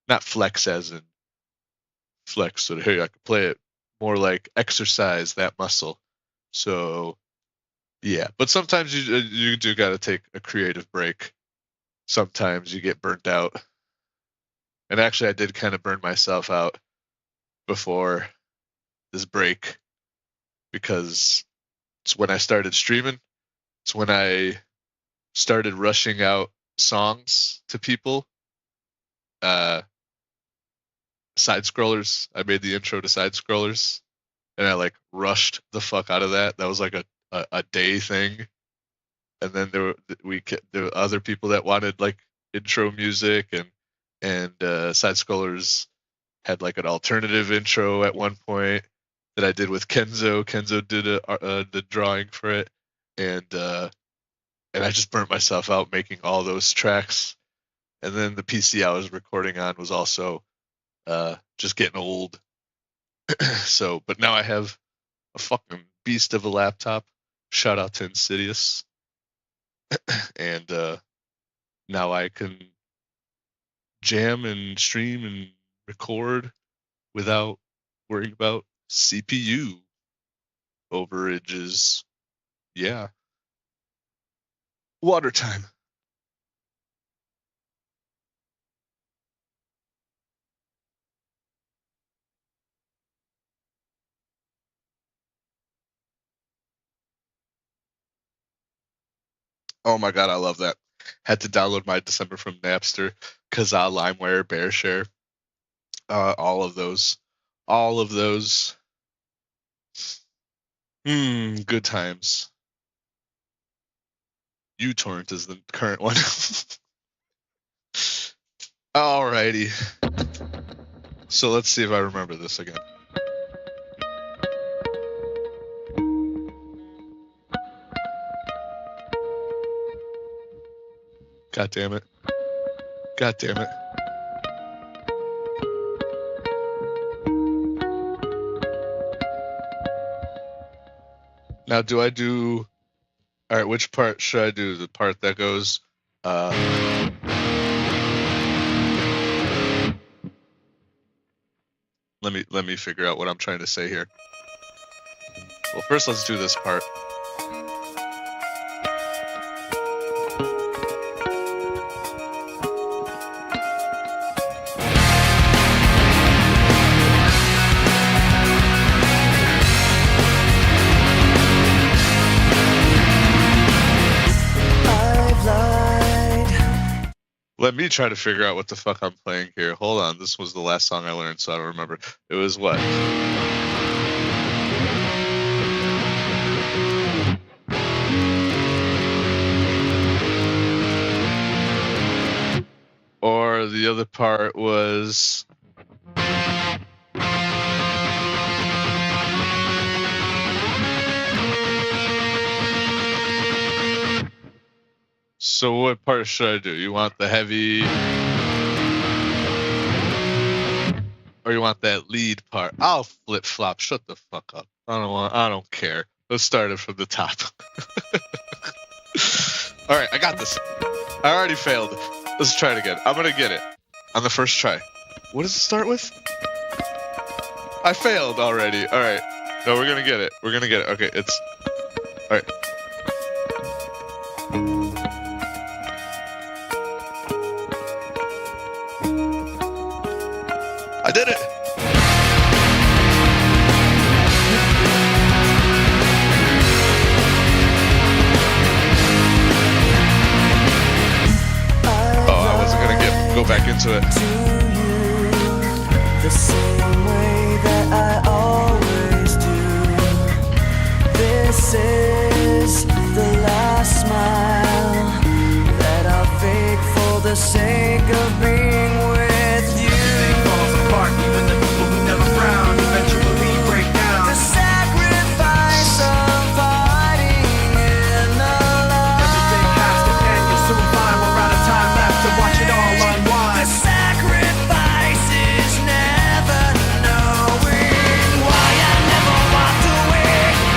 not flex as in flex so that, hey, I can play it, more like exercise that muscle. So yeah, but sometimes you do got to take a creative break. Sometimes you get burnt out. And actually I did kind of burn myself out before this break because it's when I started streaming. It's when I started rushing out songs to people. Side scrollers. I made the intro to side scrollers, and I like rushed the fuck out of that. That was like a day thing. And then there were other people that wanted like intro music, and side scrollers had like an alternative intro at one point that I did with Kenzo. Kenzo did the drawing for it, and I just burnt myself out making all those tracks. And then the PC I was recording on was also just getting old. So, but now I have a fucking beast of a laptop. Shout out to Insidious. And now I can jam and stream and record without worrying about CPU overages. Yeah. Water time. Oh my god, I love that. Had to download my December from Napster, Kazaa, LimeWire, BearShare, all of those. All of those. Good times. uTorrent is the current one. Alrighty. So let's see if I remember this again. God damn it. God damn it. Now, do I do... Alright, which part should I do? The part that goes... Let me figure out what I'm trying to say here. Well, first let's do this part. Let me try to figure out what the fuck I'm playing here. Hold on, this was the last song I learned, so I don't remember. It was what? Or the other part was... So what part should I do? You want the heavy, or you want that lead part? I'll flip flop. Shut the fuck up. I don't care. Let's start it from the top. All right, I got this. I already failed. Let's try it again. I'm gonna get it on the first try. What does it start with? I failed already. All right. No, we're gonna get it. We're gonna get it. Okay, it's all right. I did it! Oh, I wasn't gonna go back into it. To you, the same way that I always do. This is the last smile that I'll fake for the sake of being with you. Even the people who never frown eventually break down. The sacrifice of fighting in the light. Everything has to end. You'll soon find we're out of time left to watch it all unwind. The sacrifice is never knowing why I never walked away.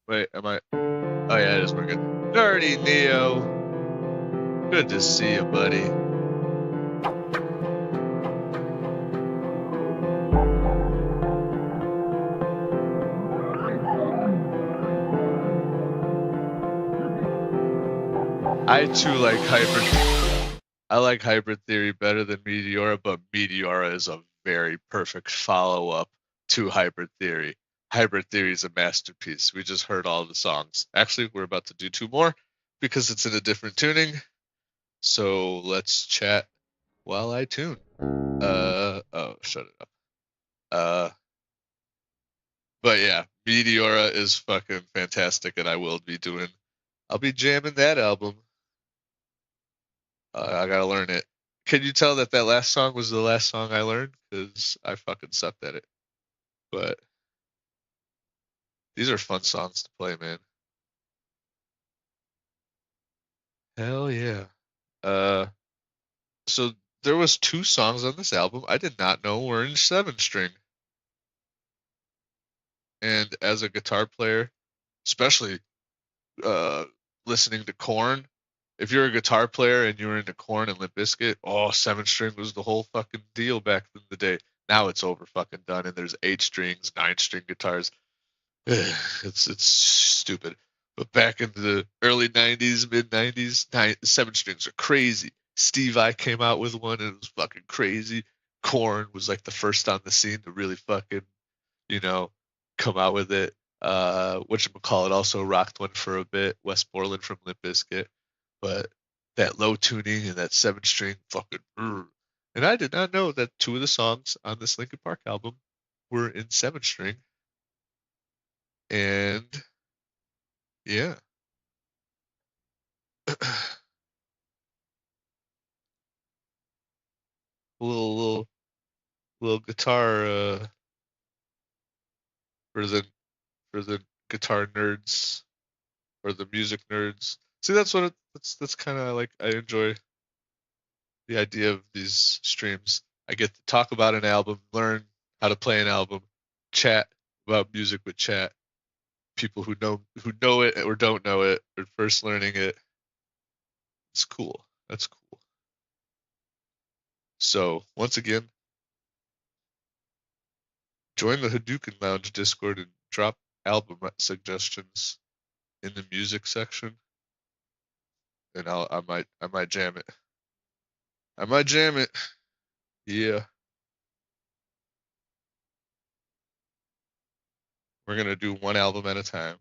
Wait, am I? Oh yeah, it is working. Nerdy Neo, good to see you, buddy. I too like hybrid. I like Hybrid Theory better than Meteora, but Meteora is a very perfect follow-up to Hybrid Theory. Hybrid Theory is a masterpiece. We just heard all the songs. Actually, we're about to do 2 more because it's in a different tuning. So let's chat while I tune. Oh, shut it up. But yeah, Meteora is fucking fantastic, and I'll be jamming that album. I gotta learn it. Can you tell that last song was the last song I learned? Because I fucking sucked at it. But these are fun songs to play, man. Hell yeah. Uh, so there was 2 songs on this album I did not know were in 7-string. And as a guitar player, especially listening to Korn, if you're a guitar player and you were into Korn and Limp Bizkit, 7-string was the whole fucking deal back in the day. Now it's over fucking done, and there's 8 strings, 9-string guitars. It's stupid. But back in the early 90s, mid 90s, 7-strings are crazy. Steve Vai came out with one and it was fucking crazy. Korn was like the first on the scene to really fucking, you know, come out with it. Whatchamacallit also rocked one for a bit. Wes Borland from Limp Bizkit. But that low tuning and that 7-string fucking. And I did not know that 2 of the songs on this Linkin Park album were in 7-string. And yeah. little little guitar for the guitar nerds or the music nerds. See, that's kind of like I enjoy the idea of these streams. I get to talk about an album, learn how to play an album, chat about music with chat. People who know it or don't know it or first learning it. It's cool. That's cool. So once again, join the Hadouken Lounge Discord and drop album suggestions in the music section, and I might jam it. I might jam it. Yeah. We're gonna do one album at a time,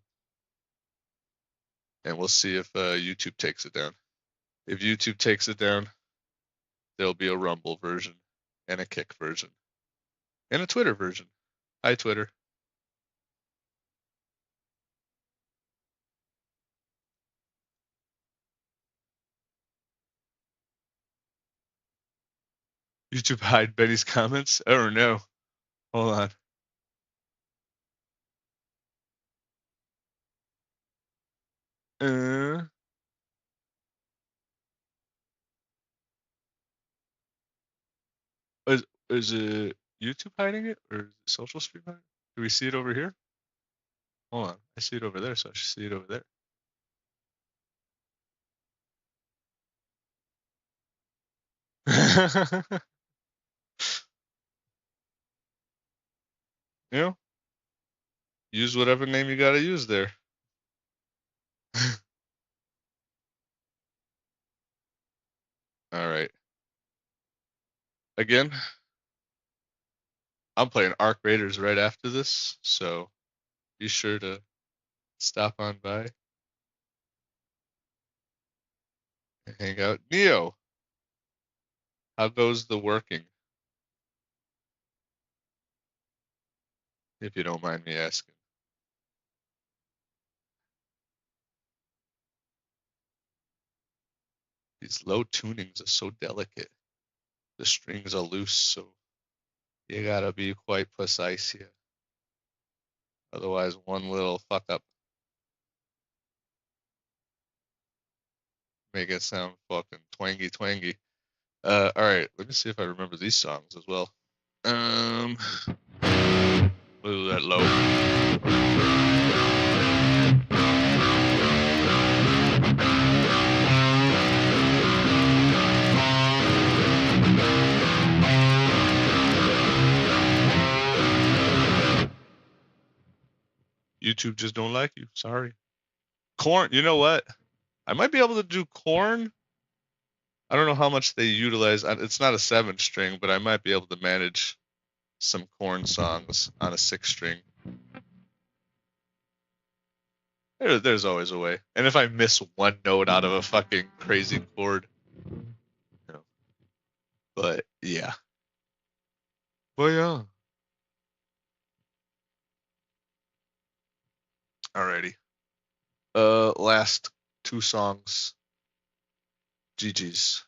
and we'll see if YouTube takes it down. If YouTube takes it down, there'll be a Rumble version, and a Kick version, and a Twitter version. Hi, Twitter. YouTube hide Betty's comments? Oh no. Hold on. Is it YouTube hiding it or is it social stream hiding it? Do we see it over here? Hold on. I see it over there, so I should see it over there. You know, use whatever name you gotta use there. All right. Again, I'm playing Arc Raiders right after this, so be sure to stop on by and hang out. Neo, how goes the working? If you don't mind me asking. These low tunings are so delicate. The strings are loose, so you gotta be quite precise here. Otherwise, one little fuck up make it sound fucking twangy. All right, let me see if I remember these songs as well. Ooh, that low. YouTube just don't like you. Sorry. Corn. You know what? I might be able to do corn. I don't know how much they utilize. It's not a 7-string, but I might be able to manage some corn songs on a 6-string. There's always a way. And if I miss one note out of a fucking crazy chord, you know. But yeah. Well, yeah. Alrighty. Last 2 songs. GG's.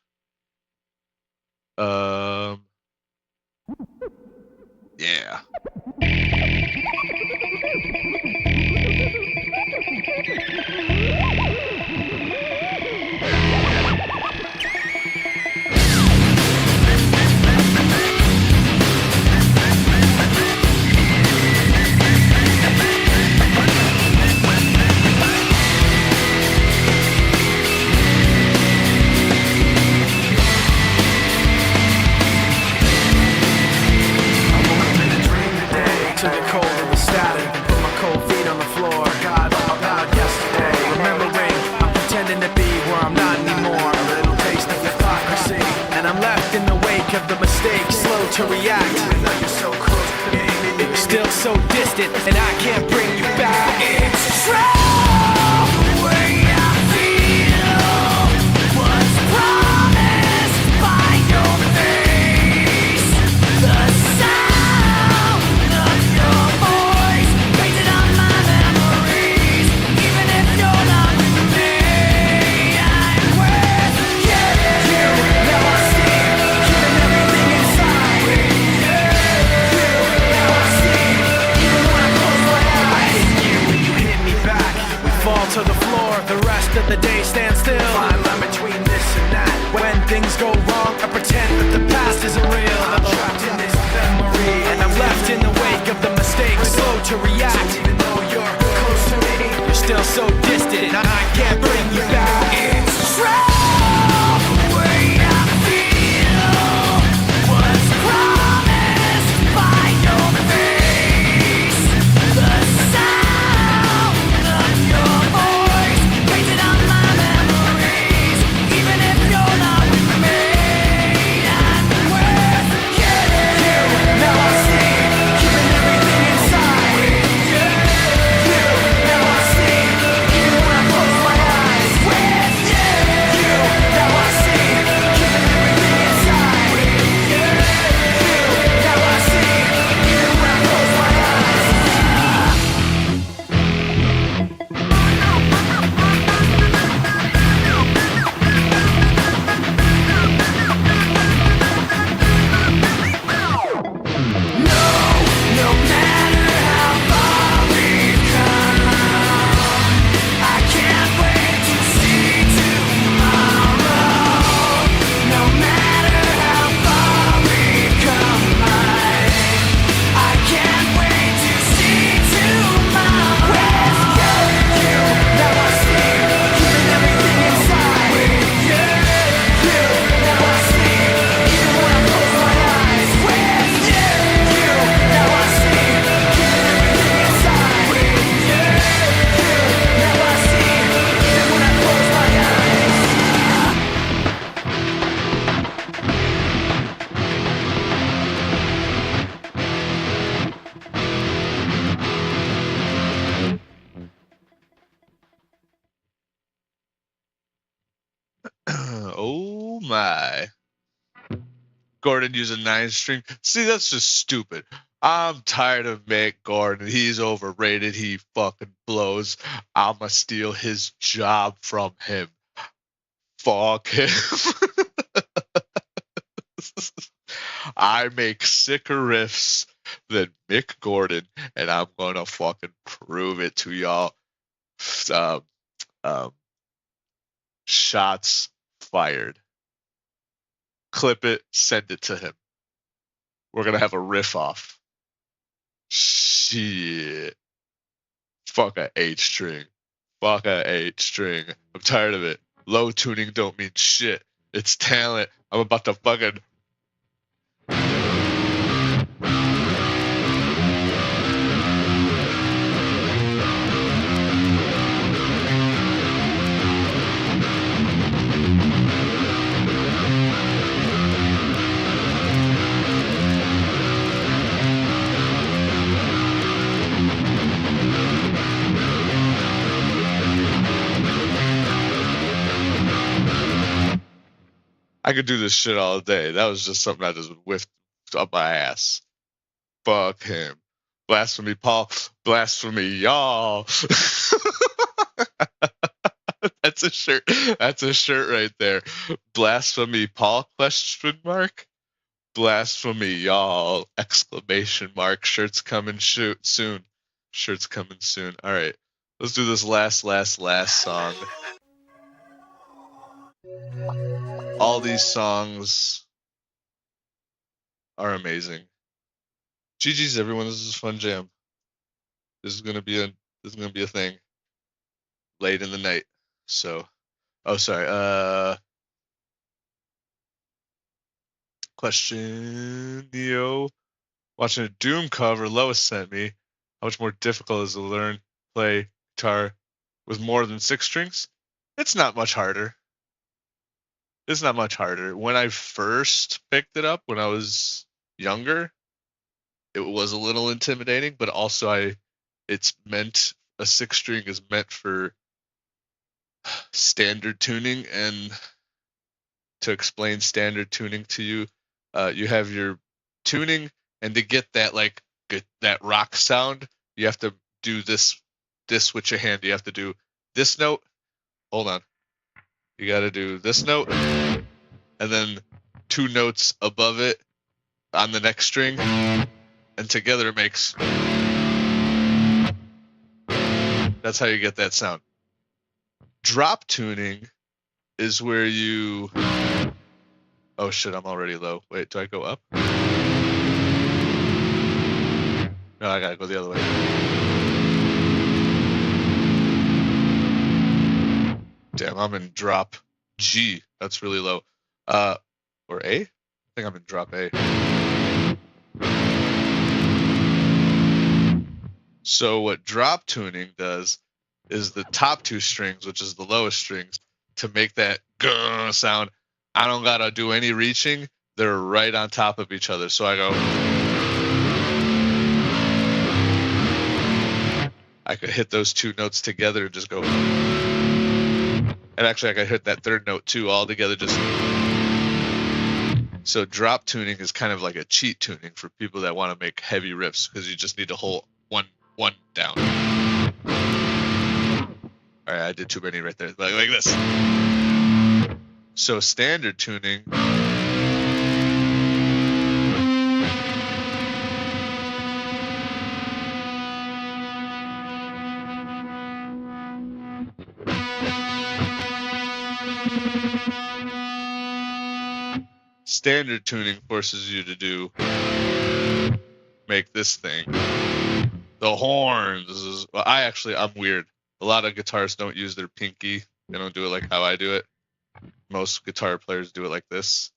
Yeah. Took it cold in the static, put my cold feet on the floor. God, all about yesterday. Remembering, I'm pretending to be where I'm not anymore. A little taste of hypocrisy, and I'm left in the wake of the mistakes, slow to react. Even though you're so close to me, you're still so distant, and I can't bring you back. It's true. The way I feel was promised by your face. The sound of your voice painted on my memories. Even if you're not with me, I'm with you. Now I see, keeping everything inside. You, now I see, even when I close my eyes. You hit me back, we fall to the floor. The rest of the day stands still. Fine line between this and that. When things go wrong, I pretend that the past isn't real. I'm trapped in this memory, and I'm left in the wake of the mistakes, slow to react. Even though you're close to me, you're still so distant, and I can't bring you back. It's true. The way I feel was promised by your face. The sound of your voice painted on my memories. Even if you're not with me, I'm with you. Now I see, keeping everything inside. You, now I see, even when I close my eyes. With you, now I see, keeping everything inside. You, now I see, even when I close my eyes. No matter how far we've come, I can't wait to see tomorrow. No matter how far we've come, I can't wait to see tomorrow. With you, now I see, keeping everything inside. With you, now I see, even when I close my eyes. With you, now I see, keeping everything inside. With you, now I see, even when I close my eyes. Oh my. Gordon used a 9-string. See, that's just stupid. I'm tired of Mick Gordon. He's overrated. He fucking blows. I'ma steal his job from him. Fuck him. I make sicker riffs than Mick Gordon, and I'm gonna fucking prove it to y'all. Um, um, shots fired. Clip it, send it to him. We're gonna have a riff off. Shit. Fuck a 8-string. Fuck a 8-string. I'm tired of it. Low tuning don't mean shit. It's talent. I'm about to fucking. I could do this shit all day. That was just something I just whiffed up my ass. Fuck him. Blasphemy, Paul. Blasphemy, y'all. That's a shirt. That's a shirt right there. Blasphemy, Paul? Question mark. Blasphemy, y'all! Exclamation mark. Shirt's coming soon. Shirt's coming soon. All right, let's do this last song. All these songs are amazing. GG's everyone. This is a fun jam. This is gonna be a thing. Late in the night. So, oh sorry. Question, Neo. Watching a Doom cover Lois sent me. How much more difficult is it to learn play guitar with more than 6 strings? It's not much harder. It's not much harder. When I first picked it up when I was younger, it was a little intimidating, but also a 6-string is meant for standard tuning, and to explain standard tuning to you, you have your tuning, and to get that that rock sound, you have to do this with your hand. You have to do this note. Hold on. You got to do this note, and then 2 notes above it on the next string, and together it makes. That's how you get that sound. Drop tuning is where you. Oh shit, I'm already low. Wait, do I go up? No, I gotta go the other way. Damn, I'm in drop G. That's really low. Or A? I think I'm in drop A. So what drop tuning does is the top 2 strings, which is the lowest strings, to make that sound. I don't gotta do any reaching. They're right on top of each other. So I go. I could hit those 2 notes together and just go. And actually, I could hit that 3rd note too, all together. So drop tuning is kind of like a cheat tuning for people that want to make heavy riffs, because you just need to hold one down. All right, I did too many right there. Like this. So standard tuning. Standard tuning forces you to make this thing. The horns. Well, I'm weird. A lot of guitarists don't use their pinky. They don't do it like how I do it. Most guitar players do it like this.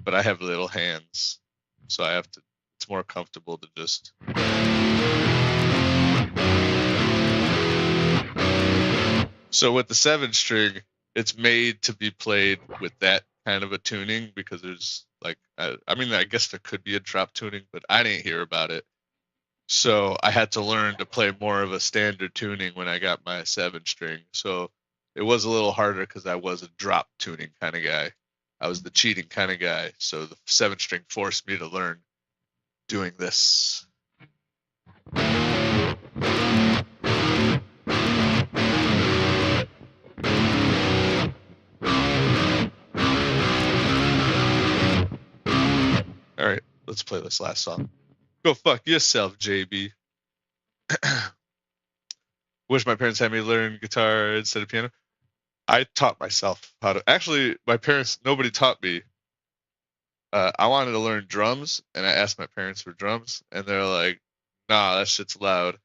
But I have little hands. So it's more comfortable to just. So with the 7-string, it's made to be played with that kind of a tuning, because there's I guess there could be a drop tuning, but I didn't hear about it. So I had to learn to play more of a standard tuning when I got my 7-string. So it was a little harder because I was a drop tuning kind of guy. I was the cheating kind of guy. So the 7-string forced me to learn doing this. All right, let's play this last song. Go fuck yourself, JB. Wish my parents had me learn guitar instead of piano. I taught myself how to. Actually, my parents, nobody taught me. I wanted to learn drums, and I asked my parents for drums, and they're like, nah, that shit's loud.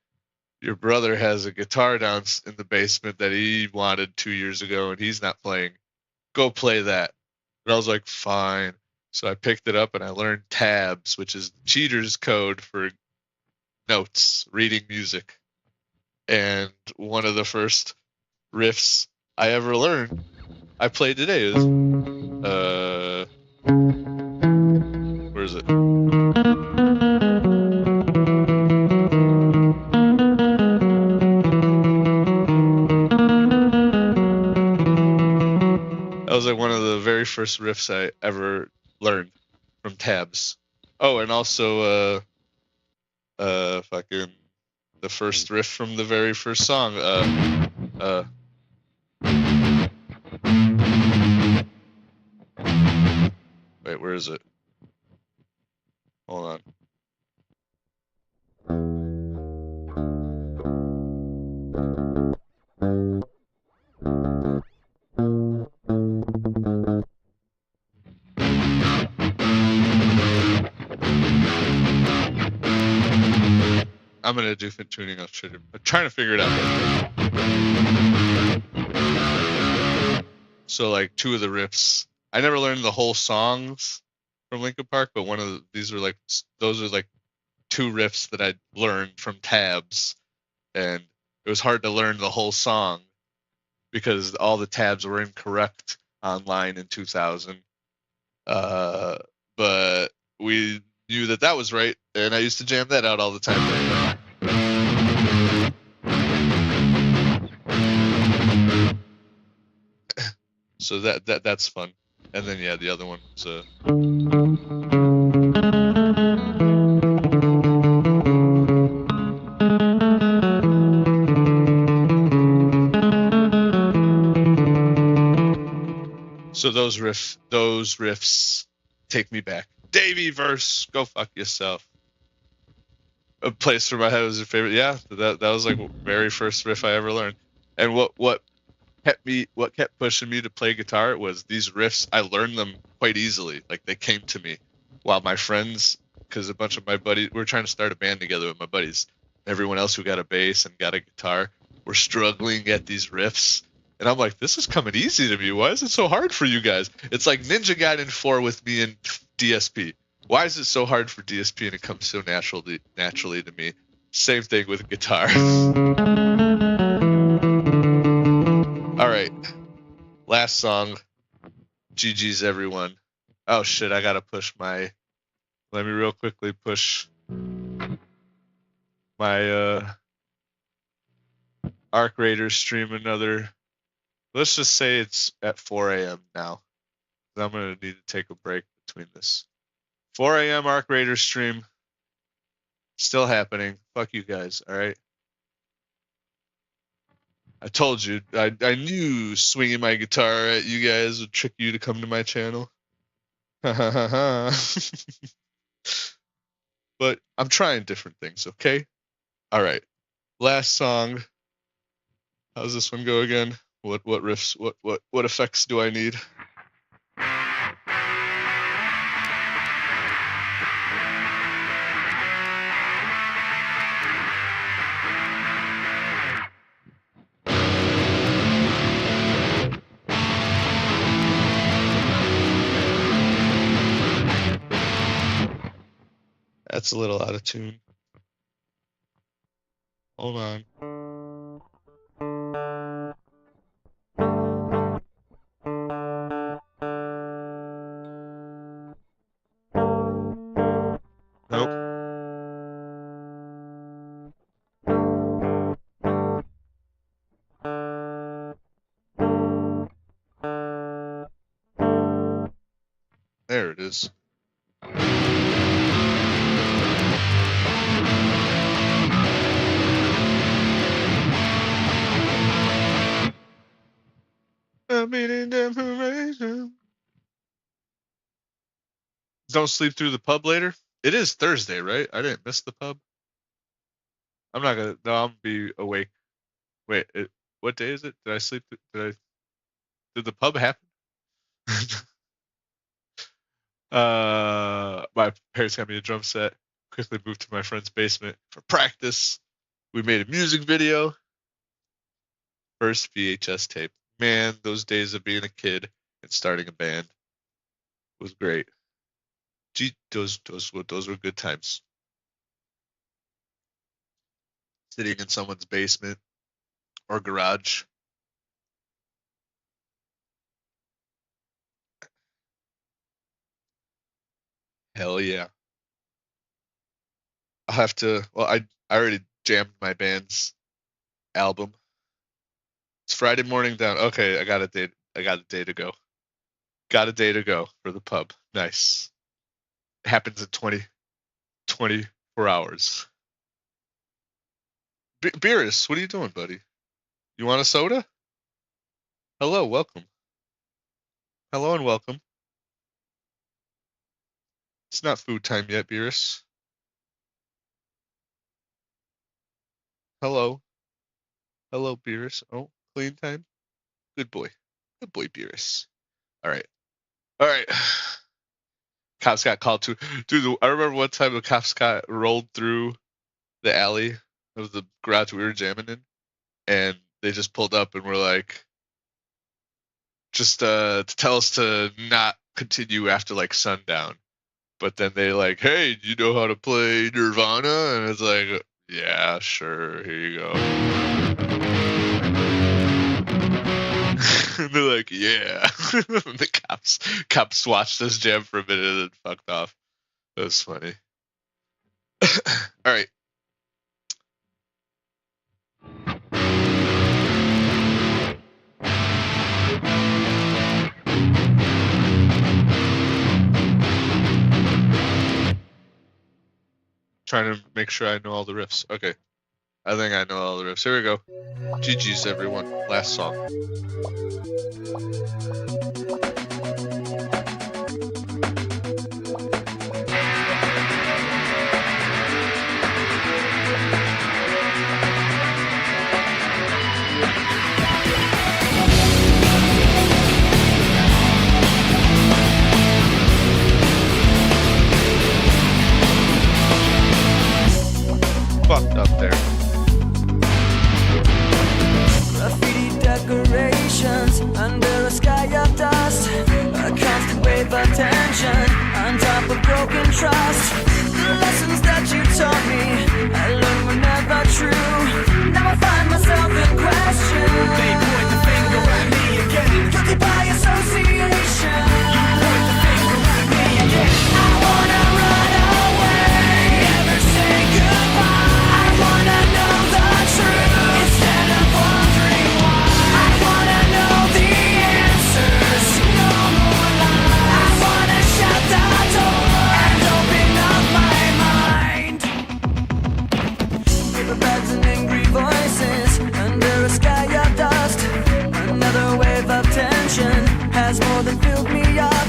Your brother has a guitar down in the basement that he wanted 2 years ago, and he's not playing. Go play that. And I was like, fine. So I picked it up and I learned tabs, which is cheater's code for notes, reading music. And one of the first riffs I ever learned, I played today. Is where is it? That was like one of the very first riffs I ever learned from tabs. Oh, and also fucking the first riff from the very first song. Wait, where is it? Hold on. I'm gonna do tuning. I'm trying to figure it out. So like two of the riffs, I never learned the whole songs from Linkin Park, but those are like two riffs that I learned from tabs, and it was hard to learn the whole song because all the tabs were incorrect online in 2000. But we knew that was right, and I used to jam that out all the time. So that's fun. And then yeah, the other one was so those riffs take me back. Davey verse, go fuck yourself. A place for my head was your favorite. Yeah, that was like the very first riff I ever learned. And what kept pushing me to play guitar was these riffs. I learned them quite easily. Like they came to me, while my friends, because a bunch of my buddies, we were trying to start a band together with my buddies. Everyone else who got a bass and got a guitar were struggling at these riffs. And I'm like, this is coming easy to me. Why is it so hard for you guys? It's like Ninja Gaiden 4 with me and DSP. Why is it so hard for DSP and it comes so naturally to me? Same thing with guitar. All right. Last song. GG's everyone. Oh shit, I gotta let me real quickly push my Arc Raiders stream another. Let's just say it's at 4 a.m. now. I'm gonna need to take a break between this. 4 a.m. Arc Raiders stream. Still happening. Fuck you guys, alright? I told you, I knew swinging my guitar at you guys would trick you to come to my channel. But I'm trying different things, okay? Alright. Last song. How's this one go again? What riffs, what effects do I need? That's a little out of tune. Hold on. Nope. There it is. Don't sleep through the pub later? It is Thursday, right? I didn't miss the pub. I'm not gonna. No, I'm gonna be awake. Wait, what day is it? Did I sleep? Did the pub happen? My parents got me a drum set. Quickly moved to my friend's basement for practice. We made a music video. First VHS tape. Man, those days of being a kid and starting a band was great. Gee, those were good times. Sitting in someone's basement or garage. Hell yeah. I'll have to. Well, I already jammed my band's album. It's Friday morning down. Okay, I got a day to go. Got a day to go for the pub. Nice. It happens in 24 hours. Beerus, what are you doing, buddy? You want a soda? Hello, welcome. Hello and welcome. It's not food time yet, Beerus. Hello. Hello, Beerus. Oh, clean time. Good boy. Good boy, Beerus. All right. All right. Cops got called to. Dude, I remember one time the cops got rolled through the alley of the garage we were jamming in, and they just pulled up and were like, just to tell us to not continue after like sundown. But then they like, hey, do you know how to play Nirvana? And it's like, yeah, sure, here you go. And they're like, yeah. The cops watched us jam for a minute and then fucked off. That was funny. All right. Trying to make sure I know all the riffs. Okay. I think I know all the riffs. Here we go. GG's, everyone. Last song. Fucked up there. Graffiti decorations under a sky of dust. A constant wave of tension on top of broken trust. The lessons that you taught me, I learned were never true. Now I find myself in question. They point the finger at me again. Guilty by association. You point the finger at me again. I wanna run away, never say goodbye. I wanna know the truth instead of wondering why. I wanna know the answers, no more lies. I wanna shut the door and open up my mind. Paperbacks and angry voices under a sky of dust. Another wave of tension has more than filled me up.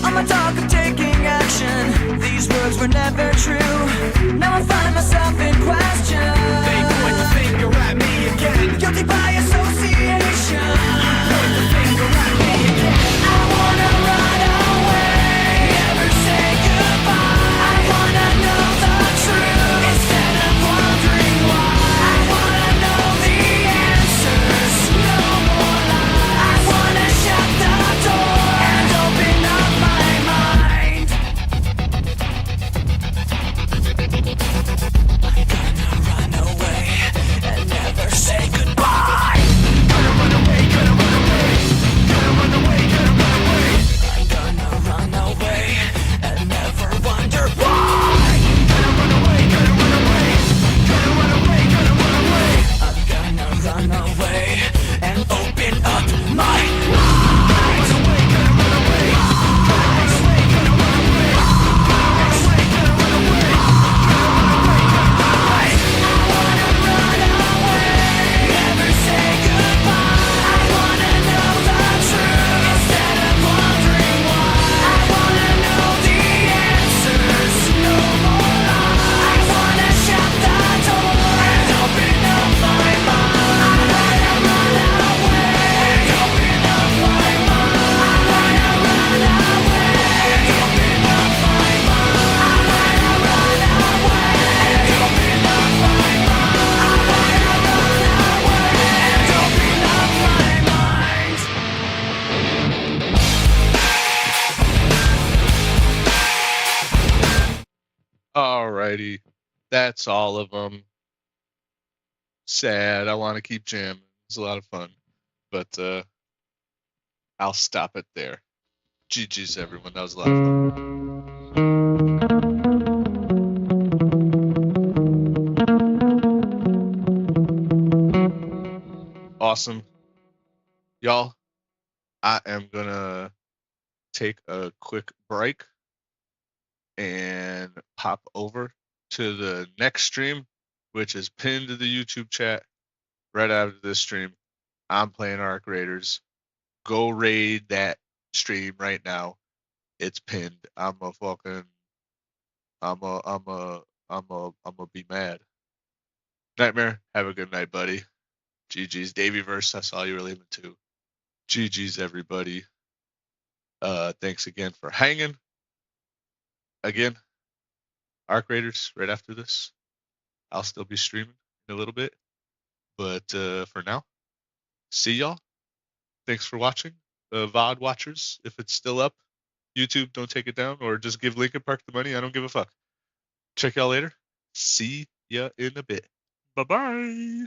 On my talk of taking action, these words were never true. Now I find myself in question. They point the finger at me again. Guilty by association. Point the finger at me again. I wanna run away, never say goodbye. I wanna know the truth instead of wondering why. I wanna know the answers, no more lies. I wanna shut the door and open up my mind. I'm gonna run away and never say goodbye. Gonna run away, gonna run away. Gonna run away, gonna run away. I'm gonna run away and never wonder why. Gonna run away, gonna run away. Gonna run away, gonna run away. I'm gonna run away and open up my Run away, gonna run away. Run away, gonna run away. Run away, gonna run away. never say goodbye. I wanna know the truth instead of wondering why. I wanna know the answers, no more lies. I wanna shut the door and open up my mind. I wanna run away and open up my mind. I wanna run away and open up my mind. I wanna run away and open up my mind. I wanna run away and open up my mind. Alrighty. That's all of them. Sad. I want to keep jamming. It's a lot of fun. But I'll stop it there. GG's, everyone. That was a lot of fun. Awesome. Y'all, I am going to take a quick break and pop over to the next stream, which is pinned to the YouTube chat right after this stream. I'm playing Arc Raiders. Go raid that stream right now. It's pinned. I'm a be mad. Nightmare, have a good night, buddy. GG's Davyverse, I saw you were leaving too. GG's everybody. Thanks again for hanging. Again, Arc Raiders right after this. I'll still be streaming in a little bit. But for now, see y'all. Thanks for watching. VOD watchers, if it's still up, YouTube, don't take it down, or just give Linkin Park the money. I don't give a fuck. Check y'all later. See ya in a bit. Bye bye.